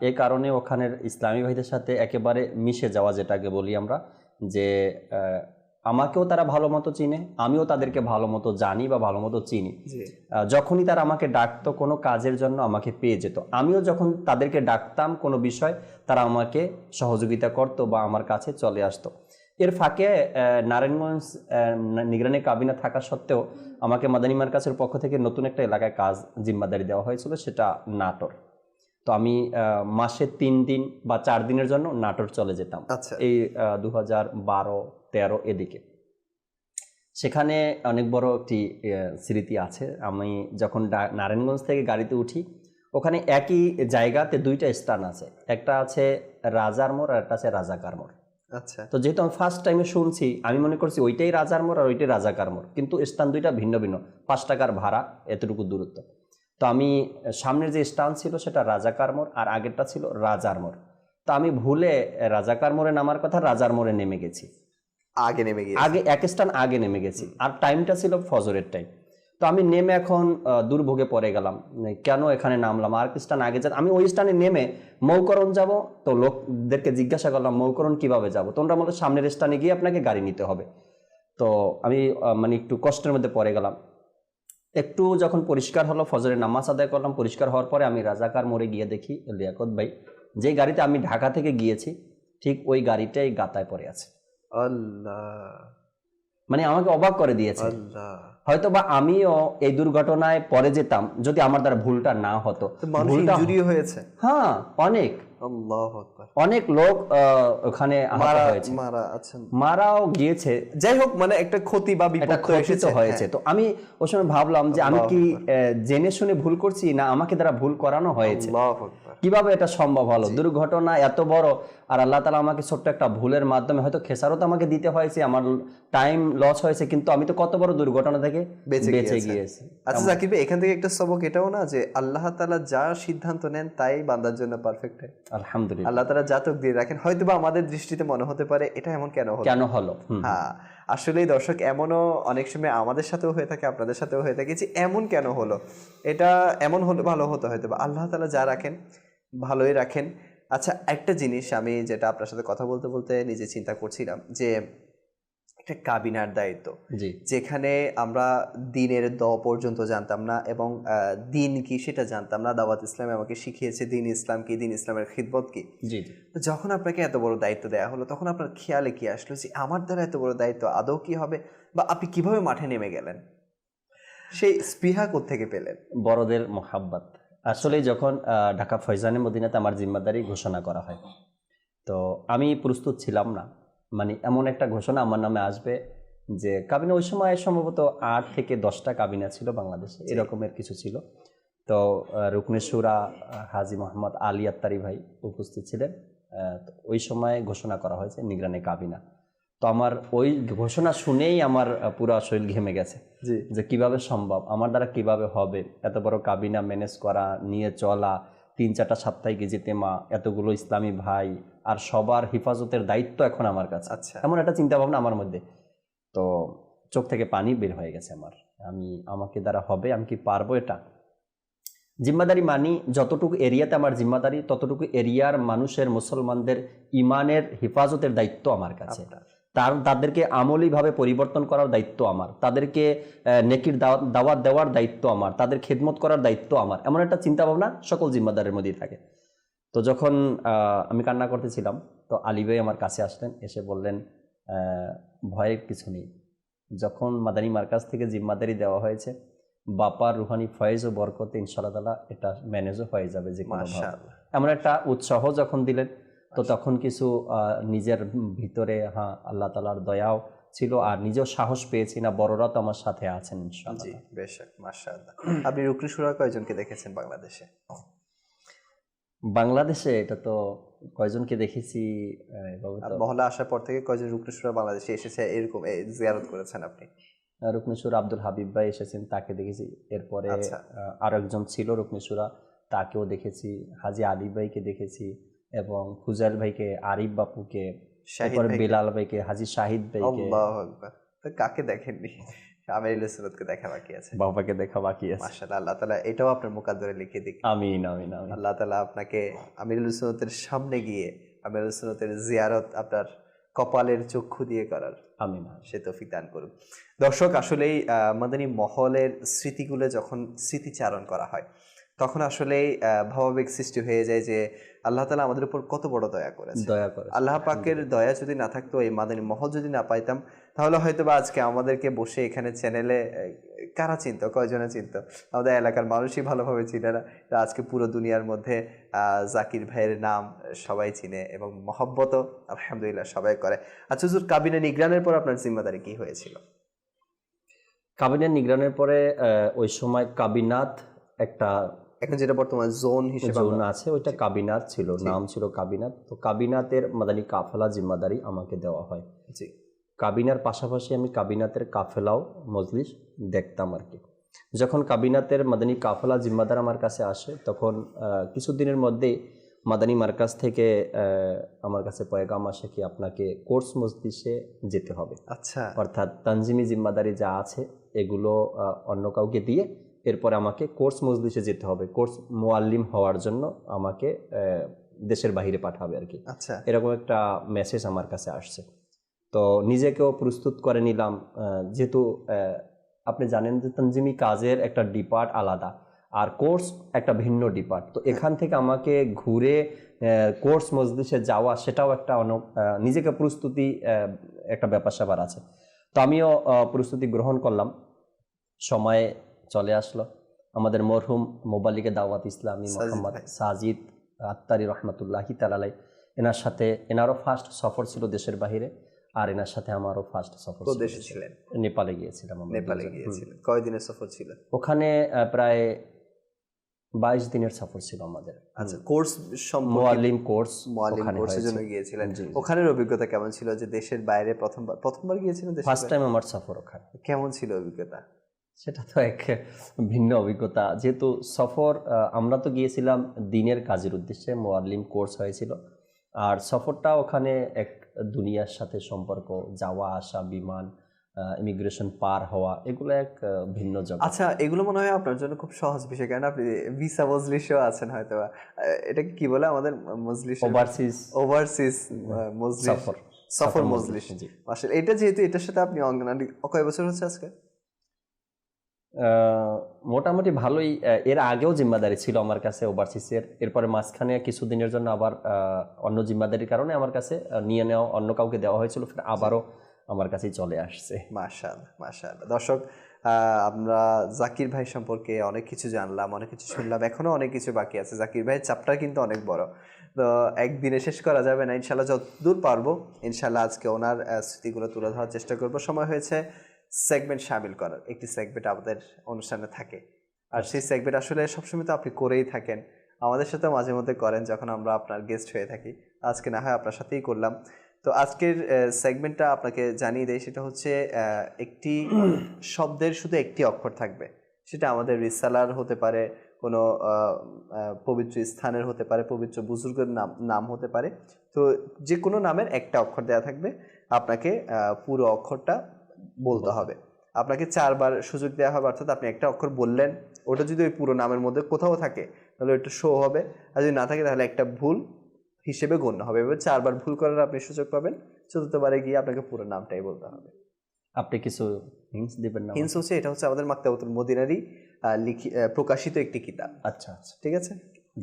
এই কারণে ওখানের ইসলামী ভাইদের সাথে একেবারে মিশে যাওয়া, যেটাকে বলি আমরা, যে আমাকেও তারা ভালো মতো চিনে, আমিও তাদেরকে ভালো মতো জানি বা ভালো মতো চিনি। যখনই তারা আমাকে ডাকতো কোনো কাজের জন্য আমাকে পেয়ে যেত, আমিও যখন তাদেরকে ডাকতাম কোনো বিষয় তারা আমাকে সহযোগিতা করতো বা আমার কাছে চলে আসতো। এর ফাঁকে নারায়ণগঞ্জ নিগরানি কাবিনা থাকা সত্ত্বেও আমাকে মাদানী মার্কাজের পক্ষ থেকে নতুন একটা এলাকায় কাজ জিম্মাদারি দেওয়া হয়েছিল, সেটা নাটোর। তো আমি মাসে 3 দিন বা 4 দিনের জন্য নাটোর চলে যেতাম। এই 2012-13 এদিকে। সেখানে অনেক বড় একটি স্মৃতি আছে। আমি যখন নারায়ণগঞ্জ থেকে গাড়িতে উঠি, ওখানে একই জায়গাতে 2টা স্থান আছে, একটা আছে রাজার মোড় আর একটা আছে রাজাকার মোড়। আচ্ছা। তো যেহেতু আমি ফার্স্ট টাইমে শুনছি, আমি মনে করছি ওইটাই রাজার মোড় আর ওইটাই রাজাকার মোড়, কিন্তু স্থান 2টা ভিন্ন ভিন্ন, 5 টাকার ভাড়া, এতটুকু দূরত্ব। তো আমি সামনের যে স্থান ছিল সেটা রাজাকার মোড় আর আগেরটা ছিল রাজার মোড়। তো আমি ভুলে রাজাকার মোড়ে নামার কথা রাজার মোড়ে নেমে গেছি, আগে এক স্থান আগে নেমে গেছি, আর টাইমটা ছিল ফজরের টাইম। তো আমি নেমে এখন দুর্ভোগে পড়ে গেলাম, কেন এখানে নামলাম, আর কি স্থান আগে আমি ওই স্থানে নেমে মৌকরণ যাব। তো লোকদেরকে জিজ্ঞাসা করলাম মৌকরণ কিভাবে যাব, তোমরা বললো সামনের স্থানে গিয়ে আপনাকে গাড়ি নিতে হবে। তো আমি মানে একটু কষ্টের মধ্যে পড়ে গেলাম। একটু যখন পরিষ্কার হলো, ফজরের নামাজ আদায় করলাম, পরিষ্কার হওয়ার পরে আমি রাজাকার মোড়ে গিয়ে দেখি লিয়াকত ভাই যে গাড়িতে আমি ঢাকা থেকে গিয়েছি ঠিক ওই গাড়িটাই গাতায় পড়ে আছে। আল্লাহ, মানে আমাকে অবাক করে দিয়েছে। হয়তো বা আমিও এই দুর্ঘটনায় পড়ে যেতাম যদি আমার দ্বারা ভুলটা না হতো। ভুলটা হয়েছে, হ্যাঁ, অনেক অনেক লোক ওখানে মারাও গিয়েছে। যাই হোক, মানে একটা ক্ষতি বা বিপদ হয়েছে। তো আমি ওই সময় ভাবলাম যে আমি কি জেনে শুনে ভুল করছি, না আমাকে দ্বারা ভুল করানো হয়েছে, কিভাবে এটা সম্ভব হলো? দুর্ঘটনা এত বড়, আর আল্লাহ তাআলা আমাকে ছোট্ট একটা ভুলের মাধ্যমে, হয়তো খেসারত আমাকে দিতে হয়েছে, আমার টাইম লস হয়েছে, কিন্তু আমি তো কত বড় দুর্ঘটনা থেকে বেঁচে গিয়েছি। আচ্ছা জাকির ভাই, এখান থেকে একটা সবক এটাও না যে আল্লাহ তাআলা যা সিদ্ধান্ত নেন তাই বান্দার জন্য পারফেক্ট হয়। আলহামদুলিল্লাহ, আল্লাহ তাআলা যা তকদির রাখেন, হয়তো বা আমাদের দৃষ্টিতে মনে হতে পারে এটা এমন কেন হলো। হ্যাঁ, আসলেই দর্শক, এমনও অনেক সময় আমাদের সাথেও হয়ে থাকে, আপনাদের সাথেও হয়ে থাকে যে এমন কেন হলো, এটা এমন হলে ভালো হতো, হয়তো বা আল্লাহ তাআলা যা রাখেন ভালোই রাখেন। আচ্ছা, একটা জিনিস আমি যেটা আপনার সাথে কথা বলতে বলতে নিজে চিন্তা করছিলাম যে একটা কাবিনার দায়িত্ব, যেখানে আমরা দিনের পর্যন্ত জানতাম না এবং দিন কি সেটা জানতাম না। দাওয়াত ইসলাম আমাকে শিখিয়েছে দিন ইসলাম কি, দিন ইসলামের খিদমত কি। তো যখন আপনাকে এত বড় দায়িত্ব দেওয়া হলো, তখন আপনার খেয়ালে কি আসলো যে আমার দ্বারা এত বড় দায়িত্ব আদৌ কি হবে, বা আপনি কিভাবে মাঠে নেমে গেলেন? সেই স্পৃহা কোত্থেকে পেলেন? বড়দের মোহাব্বত। আসলে যখন ঢাকা ফয়জানে মদিনাতে আমার জিম্মাদারি ঘোষণা করা হয়, তো আমি প্রস্তুত ছিলাম না। মানে এমন একটা ঘোষণা আমার নামে আসবে যে কাবিনা, ওই সময় সম্ভবত 8 থেকে 10টা কাবিনা ছিল বাংলাদেশে, এরকমের কিছু ছিল। তো রুকনে শুরা হাজী মোহাম্মদ আলী আত্তারি ভাই উপস্থিত ছিলেন। ওই সময় ঘোষণা করা হয়েছে নিগরানি কাবিনা। তো আমার ওই ঘোষণা শুনেই আমার পুরো শরীর ঘেমে গেছে যে কিভাবে সম্ভব, আমার দ্বারা কিভাবে হবে এত বড় কাবিনা ম্যানেজ করা, নিয়ে চলা, 3-4টা সাপ্তাহিক ইজতেমা, এতগুলো ইসলামী ভাই, আর সবার হিফাজতের দায়িত্ব এখন আমার কাছে। আচ্ছা, এমন একটা চিন্তা ভাবনা আমার মধ্যে। তো চোখ থেকে পানি বের হয়ে গেছে আমার। আমাকে দ্বারা হবে, আমি কি পারবো এটা? জিম্মাদারি মানি যতটুকু এরিয়াতে আমার জিম্মাদারি, ততটুকু এরিয়ার মানুষের, মুসলমানদের ইমানের হেফাজতের দায়িত্ব আমার কাছে। তাদেরকে আমলিভাবে পরিবর্তন করার দায়িত্ব আমার, তাদেরকে নেকির দাওয়াত দেওয়ার দায়িত্ব আমার, তাদের খেদমত করার দায়িত্ব আমার। এমন একটা চিন্তা ভাবনা সকল জিম্মাদারের মধ্যেই থাকে। তো যখন আমি কান্না করতেছিলাম, তো আলী ভাই আমার কাছে আসলেন, এসে বললেন ভয়ের কিছু নেই, যখন মাদানী মার্কাজ থেকে জিম্মাদারি দেওয়া হয়েছে, বাপার রুহানি ফয়েজ ও বরকতে ইনশাআল্লাহ তাআলা এটা ম্যানেজও হয়ে যাবে যে কোনো ভাবে। এমন একটা উৎসাহ যখন দিলেন, তো তখন কিছু নিজের ভিতরে আল্লাহ তাআলার দয়াও ছিল, আর নিজেও সাহস পেয়েছি, না বড়রা তো আমার সাথে আছেন ইনশাআল্লাহ। জি, বেশক, মাশাআল্লাহ। আপনি রুকনি শুরা কয়জনকে দেখেছেন বাংলাদেশে? বাংলাদেশে এটা তো কয়জনকে দেখেছি, মহল্লা আসার পর থেকে কয়জন রুকনি শুরা বাংলাদেশে এসেছে এরকম জিয়ারত করেছেন আপনি? রুকনি শুরা আব্দুল হাবিব ভাই এসেছেন, তাকে দেখেছি। এরপরে আরো একজন ছিল রুকনি শুরা, তাকেও দেখেছি। হাজী আলী ভাইকে দেখেছি, এবং ফুজাইল ভাইকে, আরিফ বাপুকে, তারপরে বিলাল ভাইকে, হাজী শাহিদ ভাইকে। আল্লাহু আকবার। তো কাকে দেখেননি? আমিরুল সুন্নাতকে দেখা বাকি আছে, বাবাকে দেখা বাকি আছে। মাশাআল্লাহ, আল্লাহ তাআলা এটাও আপনার মুকদ্দরে লিখে দিক। আমিন আমিন আমিন। আল্লাহ তাআলা আপনাকে আমিরুল সুন্নাতের সামনে গিয়ে আমিরুল সুন্নাতের জিয়ারত আপনার কপালের চক্ষু দিয়ে করার। আমিন। সে তৌফিক দান করুন। দর্শক, আসলেই মাদানী মহলের স্মৃতিগুলো যখন স্মৃতিচারণ করা হয় তখন আসলেই ভাবাবেগ সৃষ্টি হয়ে যায় যে আল্লাহ তাআলা আমাদের উপর কত বড় দয়া করেছে। আল্লাহ পাকের দয়া যদি না থাকতো, এই মাদানী মহল যদি না পাইতাম, তাহলে হয়তো বা আজকে আমাদেরকে বসে এখানে চ্যানেলে কারা চিনতো, কয়জনে চিনতো? আমাদের এলাকার মানুষই ভালোভাবে চিনে না। আজকে পুরো দুনিয়ার মধ্যে জাকির ভাইয়ের নাম সবাই চিনে এবং মহব্বতও আলহামদুলিল্লাহ সবাই করে। আচ্ছা হুজুর, কাবিনে নিগরানের পর আপনার জিম্মাদারি কি হয়েছিল? কাবিনের নিগরানের পরে ওই সময় কাবিনাত একটা, এখন যেটা বর্তমান জোন হিসেবে জোন আছে, ওইটা কাবিনাত ছিল, নাম ছিল কাবিনাত। তো কাবিনাতের মাদানী কাফেলা জিম্মাদারি আমাকে দেওয়া হয়। জি। কাবিনার পাশাপাশি আমি কাবিনাতের কাফেলাও মজলিস দেখতাম আর কি। যখন কাবিনাতের মাদানী কাফেলা জিম্মাদার আমার কাছে আসে, তখন কিছুদিনের মধ্যেই মাদানী মার্কাজ থেকে আমার কাছে পয়গাম আসে কি আপনাকে কোর্স মজলিসে যেতে হবে। আচ্ছা। অর্থাৎ তানজিমি জিম্মাদারি যা আছে এগুলো অন্য কাউকে দিয়ে এরপরে আমাকে কোর্স মজলিসে যেতে হবে। কোর্স মুআল্লিম হওয়ার জন্য আমাকে দেশের বাইরে পাঠাবে আর কি। আচ্ছা। এরকম একটা মেসেজ আমার কাছে আসছে। তো নিজেকেও প্রস্তুত করে নিলাম, যেহেতু আপনি জানেন যে তানজিমি কাজের একটা ডিপার্ট আলাদা আর কোর্স একটা ভিন্ন ডিপার্ট। তো এখান থেকে আমাকে ঘুরে কোর্স মজলিসে যাওয়া, সেটাও একটা নিজেকে প্রস্তুতি একটা ব্যাপার স্যাপার আছে। তো আমিও প্রস্তুতি গ্রহণ করলাম। সময়ে চলে আসলো আমাদের মরহুম মোবাল্লিগে দাওয়াত ইসলামী মোহাম্মদ সাজিদ আত্তারি রহমতুল্লাহি তাআলা, এনার সাথে এনারও ফার্স্ট সফর ছিল দেশের বাইরে, আর এনার সাথে আমারও ফার্স্ট সফর ছিল। দেশে ছিলেন? নেপালে গিয়েছিলাম। নেপালে গিয়েছিলেন? কয় দিনের সফর ছিল? ওখানে প্রায় 22 দিনের সফর ছিল আমাদের। আচ্ছা, কোর্স মুআল্লিম কোর্স, কোর্সের জন্য গিয়েছিলেন। ওখানের অভিজ্ঞতা কেমন ছিল? যে দেশের বাইরে প্রথমবার গিয়েছিলেন? ফার্স্ট টাইম আমার সফর ওখানে। কেমন ছিল অভিজ্ঞতা? সেটা তো এক ভিন্ন অভিজ্ঞতা। যেহেতু সফর, আমরা তো গিয়েছিলাম দিনের কাজের উদ্দেশ্যে, মুআল্লিম কোর্স হয়েছিল, আর সফরটা ওখানে এক দুনিয়ার সাথে সম্পর্ক, যাওয়া আসা, বিমান, ইমিগ্রেশন পার হওয়া, এগুলো এক ভিন্ন জগৎ। আচ্ছা, এগুলো মনে হয় আপনার জন্য খুব সহজ বিষয়, কারণ আপনি ভিসা মজলিসেও আছেন হয়তো। এটাকে কি বলে আমাদের মজলিস? ওভারসিজ মজলিস, সফর মজলিস। আসলে এটা যেহেতু এটার সাথে আপনি অঙ্গনারী কয় বছর হচ্ছে আজকে? মোটামুটি ভালোই। এর আগেও জিম্মাদারি ছিল আমার কাছে ওভারসিজের, এরপরে মাঝখানে কিছুদিনের জন্য আবার অন্য জিম্মাদারির কারণে আমার কাছে নিয়ে নেওয়া, অন্য কাউকে দেওয়া হয়েছিল, ফির আবারও আমার কাছেই চলে আসছে। মাশাআল্লাহ, মাশাআল্লাহ। দর্শক, আমরা জাকির ভাই সম্পর্কে অনেক কিছু জানলাম, অনেক কিছু শুনলাম, এখনো অনেক কিছু বাকি আছে। জাকির ভাইয়ের চাপটা কিন্তু অনেক বড়, তো একদিনে শেষ করা যাবে না। ইনশাল্লাহ যতদূর পারবো ইনশাল্লাহ আজকে ওনার স্মৃতিগুলো তুলে ধরার চেষ্টা করব। সময় হয়েছে সেগমেন্ট সামিল করার। একটি সেগমেন্ট আমাদের অনুষ্ঠানে থাকে, আর সেই সেগমেন্ট আসলে সবসময় তো আপনি করেই থাকেন, আমাদের সাথে মাঝে মধ্যে করেন যখন আমরা আপনার গেস্ট হয়ে থাকি। আজকে না হয় আপনার সাথেই করলাম। তো আজকের সেগমেন্টটা আপনাকে জানিয়ে দেয়, সেটা হচ্ছে একটি শব্দের শুধু একটি অক্ষর থাকবে। সেটা আমাদের রিসালার হতে পারে, কোনো পবিত্র স্থানের হতে পারে, পবিত্র বুজুর্গের নাম হতে পারে। তো যে কোনো নামের একটা অক্ষর দেওয়া থাকবে, আপনাকে পুরো অক্ষরটা বলতে হবে। আপনাকে 4 বার সুযোগ দেওয়া হবে, অর্থাৎ আপনি একটা অক্ষর বললেন, ওটা যদি ওই পুরো নামের মধ্যে কোথাও থাকে তাহলে ওইটা শো হবে, আর যদি না থাকে তাহলে একটা ভুল হিসেবে গণ্য হবে। এবার 4 বার ভুল করার আপনি সুযোগ পাবেন, 4র্থবারে গিয়ে আপনাকে পুরো নামটাই বলতে হবে। আপনি কিছু হিন্টস দিবেন না? হিন্টস হচ্ছে, এটা হচ্ছে আমাদের মাকতাবাতুল মদিনারই প্রকাশিত একটি কিতাব। আচ্ছা আচ্ছা, ঠিক আছে।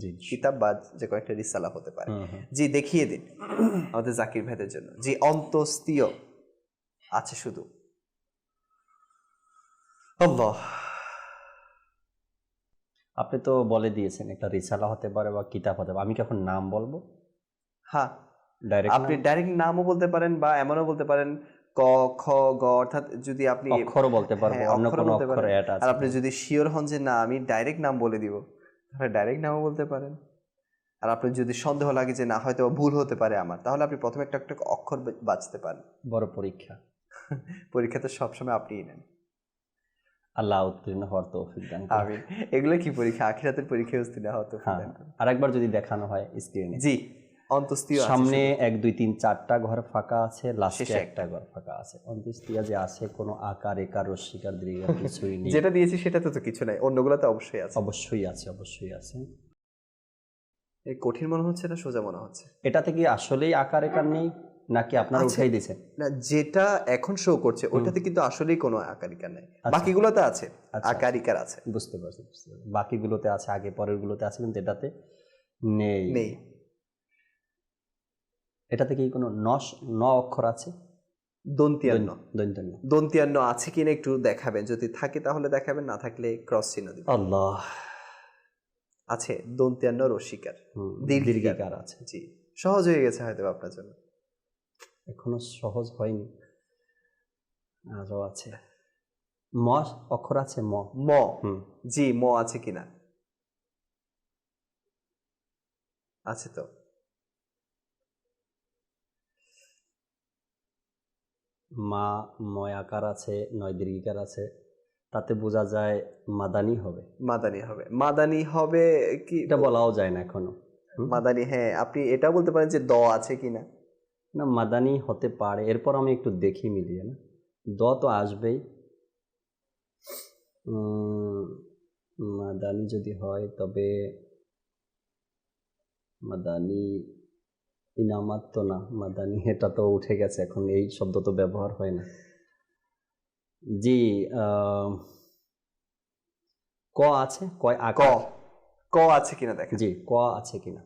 জি, কিতাব বা যে কয়েকটা রিসালা হতে পারে। জি, দেখিয়ে দিন আমাদের জাকির ভাইদের জন্য। জি, অন্তস্তীয় আছে শুধু। আল্লাহ, আপনি তো বলে দিয়েছেন একটা রিসালা হতে পারে বা কিতাব হতে পারে, আমি কি এখন নাম বলবো? হ্যাঁ, ডাইরেক্ট আপনি ডাইরেক্ট নামও বলতে পারেন বা এমনও বলতে পারেন ক, খ, গ, অর্থাৎ যদি আপনি অক্ষরও বলতে পারবো, অন্য কোনো অক্ষর অ্যাড আছে। আর আপনি যদি শিওর হন যে না আমি ডাইরেক্ট নাম বলে দিব, তাহলে ডাইরেক্ট নামও বলতে পারেন। আর আপনি যদি সন্দেহ লাগে যে না হয়তো ভুল হতে পারে আমার, তাহলে আপনি প্রথমে একটা একটা অক্ষর বাঁচতে পারেন। বড় পরীক্ষা। পরীক্ষাতে সবসময় আপনিই নেন। আল্লাহ উত্তীর্ণ হওয়ার তৌফিক দান করুন। আমিন। এগুলো কি পরীক্ষা? আখিরাতের পরীক্ষায় উত্তীর্ণ হওয়ার তৌফিক দান করুন। আরেকবার যদি দেখানো হয় স্ক্রিনে। জি, অন্তস্তীয় সামনে 1 2 3 4টা ঘর ফাঁকা আছে, লাস্টে একটা ঘর ফাঁকা আছে। অন্তস্তীয় যে আছে কোনো আকার, একার, রস্যিকার, দীর্ঘার কিছুই নেই। যেটা দিয়েছি সেটাতে তো কিছু নাই, অন্যগুলোতে অবশ্যই আছে। অবশ্যই আছে, অবশ্যই আছে। এই কঠিন মনে হচ্ছে না সোজা মনে হচ্ছে? এটাতে কি আসলেই আকার একার নেই? নাকি আপনারা আছে। উঠাই দিয়েছেন? না, যেটা এখন শো করছে ওটাতে কিন্তু আসলেই কোনো আকারিকা নাই, আচ্ছা। বাকিগুলোতে আছে আচ্ছা। আকারিকার আছে। বুঝতে পারছি, বুঝতে পারছি। বাকিগুলোতে আছে, আগে পরের গুলোতে আছে, কিন্তু এটাতে নেই। নেই। এটাতে কি কোনো ন অক্ষর আছে? দন্তিয়ান্ন। দৈন্তান্ন। দন্তিয়ান্ন আছে কিনা একটু দেখাবেন, যদি থাকে তাহলে দেখাবেন, না থাকলে ক্রস চিহ্ন দিবেন। আল্লাহ। আছে দন্তিয়ান্ন রসিকার, দীর্ঘিকার আছে। জি, সহজ হয়ে গেছে হয়তো আপনার জন্য। এখনো সহজ হয়নি, আরও আছে। ম অক্ষর আছে? ম। ম, হুম। জি, ম আছে কিনা? আছে তো। মা, ময়াকার আছে, নয় দীর্ঘিকার আছে, তাতে বোঝা যায় মাদানি হবে। মাদানি হবে, মাদানি হবে কি এটা বলাও যায় না এখনো। মাদানি, হ্যাঁ আপনি এটাও বলতে পারেন যে দ আছে কিনা। না, মাদানি হতে পারে, এরপর আমি একটু দেখি মিলিয়ে। না, দ তো আসবেই। মাদানি যদি হয় তবে মাদানি ইনামাত তো না, মাদানি এটা তো উঠে গেছে, এখন এই শব্দ তো ব্যবহার হয় না। জি, ক আছে? কয় ক, আকার? ক আছে কিনা দেখেন। জি, ক আছে কিনা?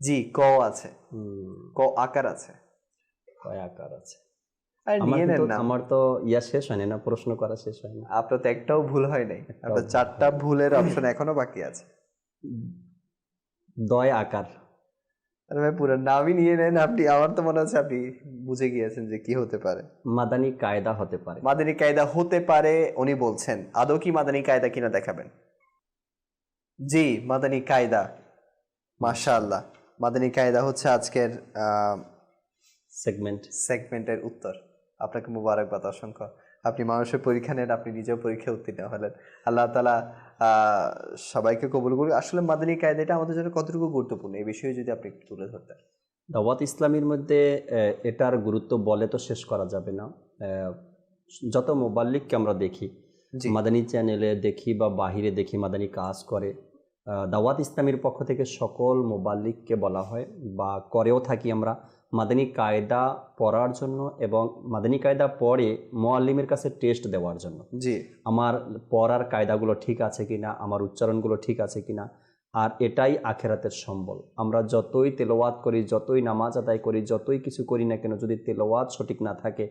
জি, ক আছে, ক আকার আছে। কয় আকার আছে? আর নিয়ে নেন না, আমার তো ইয়া শেষ হয়নি না, প্রশ্ন করা শেষ হয়নি। আপনার তো একটাও ভুল হয় নাই, আপনার 4টা ভুলের অপশন এখনো বাকি আছে। দয় আকার। আরে ভাই, পুরো নামই নিয়ে নেন আপনি। আমার তো মনে হচ্ছে আপনি বুঝে গিয়েছেন যে কি হতে পারে। মাদানি কায়দা হতে পারে। মাদানী কায়দা হতে পারে উনি বলছেন, আদৌ কি মাদানী কায়দা কিনা দেখাবেন। জি, মাদানী কায়দা, মাশাআল্লাহ। মাদানী কায়দা হচ্ছে আজকের সেগমেন্টের উত্তর। আপনাকে মুবারকবাদ অসংখ্য। আপনি মানুষের পরীক্ষা নেন, আপনি নিজেও পরীক্ষা উত্তীর্ণ হলেন। আল্লাহ তাআলা সবাইকে কবুল করুন। আসলে মাদানী কায়দাটা আমাদের জন্য কতটুকু গুরুত্বপূর্ণ, এই বিষয়ে যদি আপনি একটু তুলে ধরতেন। দাওয়াত ইসলামীর মধ্যে এটার গুরুত্ব বলে তো শেষ করা যাবে না। যত মুবাল্লিগকে আমরা দেখি, মাদানী চ্যানেলে দেখি বা বাহিরে দেখি, মাদানী কাজ করে, দাওয়াত ইসলামীর পক্ষ থেকে সকল মুবাল্লিগকে বলা হয় বা করেও থাকি আমরা, মাদানী কায়দা পড়ার জন্য এবং মাদানী কায়দা পড়ে মুআল্লিমের কাছে টেস্ট দেওয়ার জন্য। জি, আমার পড়ার কায়দাগুলো ঠিক আছে কিনা, আমার উচ্চারণগুলো ঠিক আছে কিনা। আর এটাই আখেরাতের সম্বল। আমরা যতই তেলাওয়াত করি, যতই নামাজ আদায় করি, যতই কিছু করি না কেন, যদি তেলাওয়াত সঠিক না থাকে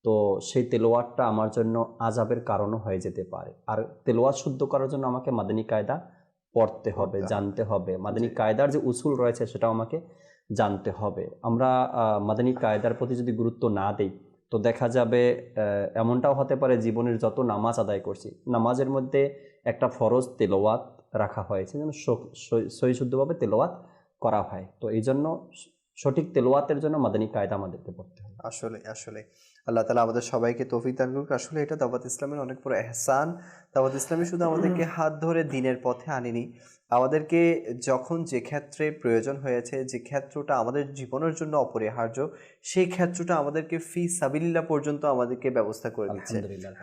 তো সেই তেলাওয়াতটা আমার জন্য আযাবের কারণও হয়ে যেতে পারে। আর তেলাওয়াত শুদ্ধ করার জন্য আমাকে মাদানী কায়দা পড়তে হবে, জানতে হবে। মাদানী কায়দার যে উসুল রয়েছে সেটাও আমাকে জানতে হবে। আমরা মাদানী কায়দার প্রতি যদি গুরুত্ব না দেই তো দেখা যাবে এমনটাও হতে পারে জীবনের যত নামাজ আদায় করছি, নামাজের মধ্যে একটা ফরজ তেলাওয়াত রাখা হয়েছে যেন সহিশুদ্ধভাবে তেলাওয়াত করা হয়। তো এই জন্য সঠিক তেলাওয়াতের জন্য মাদানী কায়দা আমাদেরকে পড়তে হবে। আসলে আসলে আল্লাহ তাআলা আমাদের সবাইকে তৌফিক দান করুক। আসলে এটা দাওয়াত ইসলামের অনেক বড় এহসান। দাওয়াত ইসলামী শুধু আমাদেরকে হাত ধরে দ্বীনের পথে আনেনি, আমাদেরকে যখন যে ক্ষেত্রে প্রয়োজন হয়েছে, যে ক্ষেত্রটা আমাদের জীবনের জন্য অপরিহার্য, সেই ক্ষেত্রটা আমাদেরকে ফি সাবিলিল্লাহ পর্যন্ত আমাদেরকে ব্যবস্থা করে দিচ্ছে।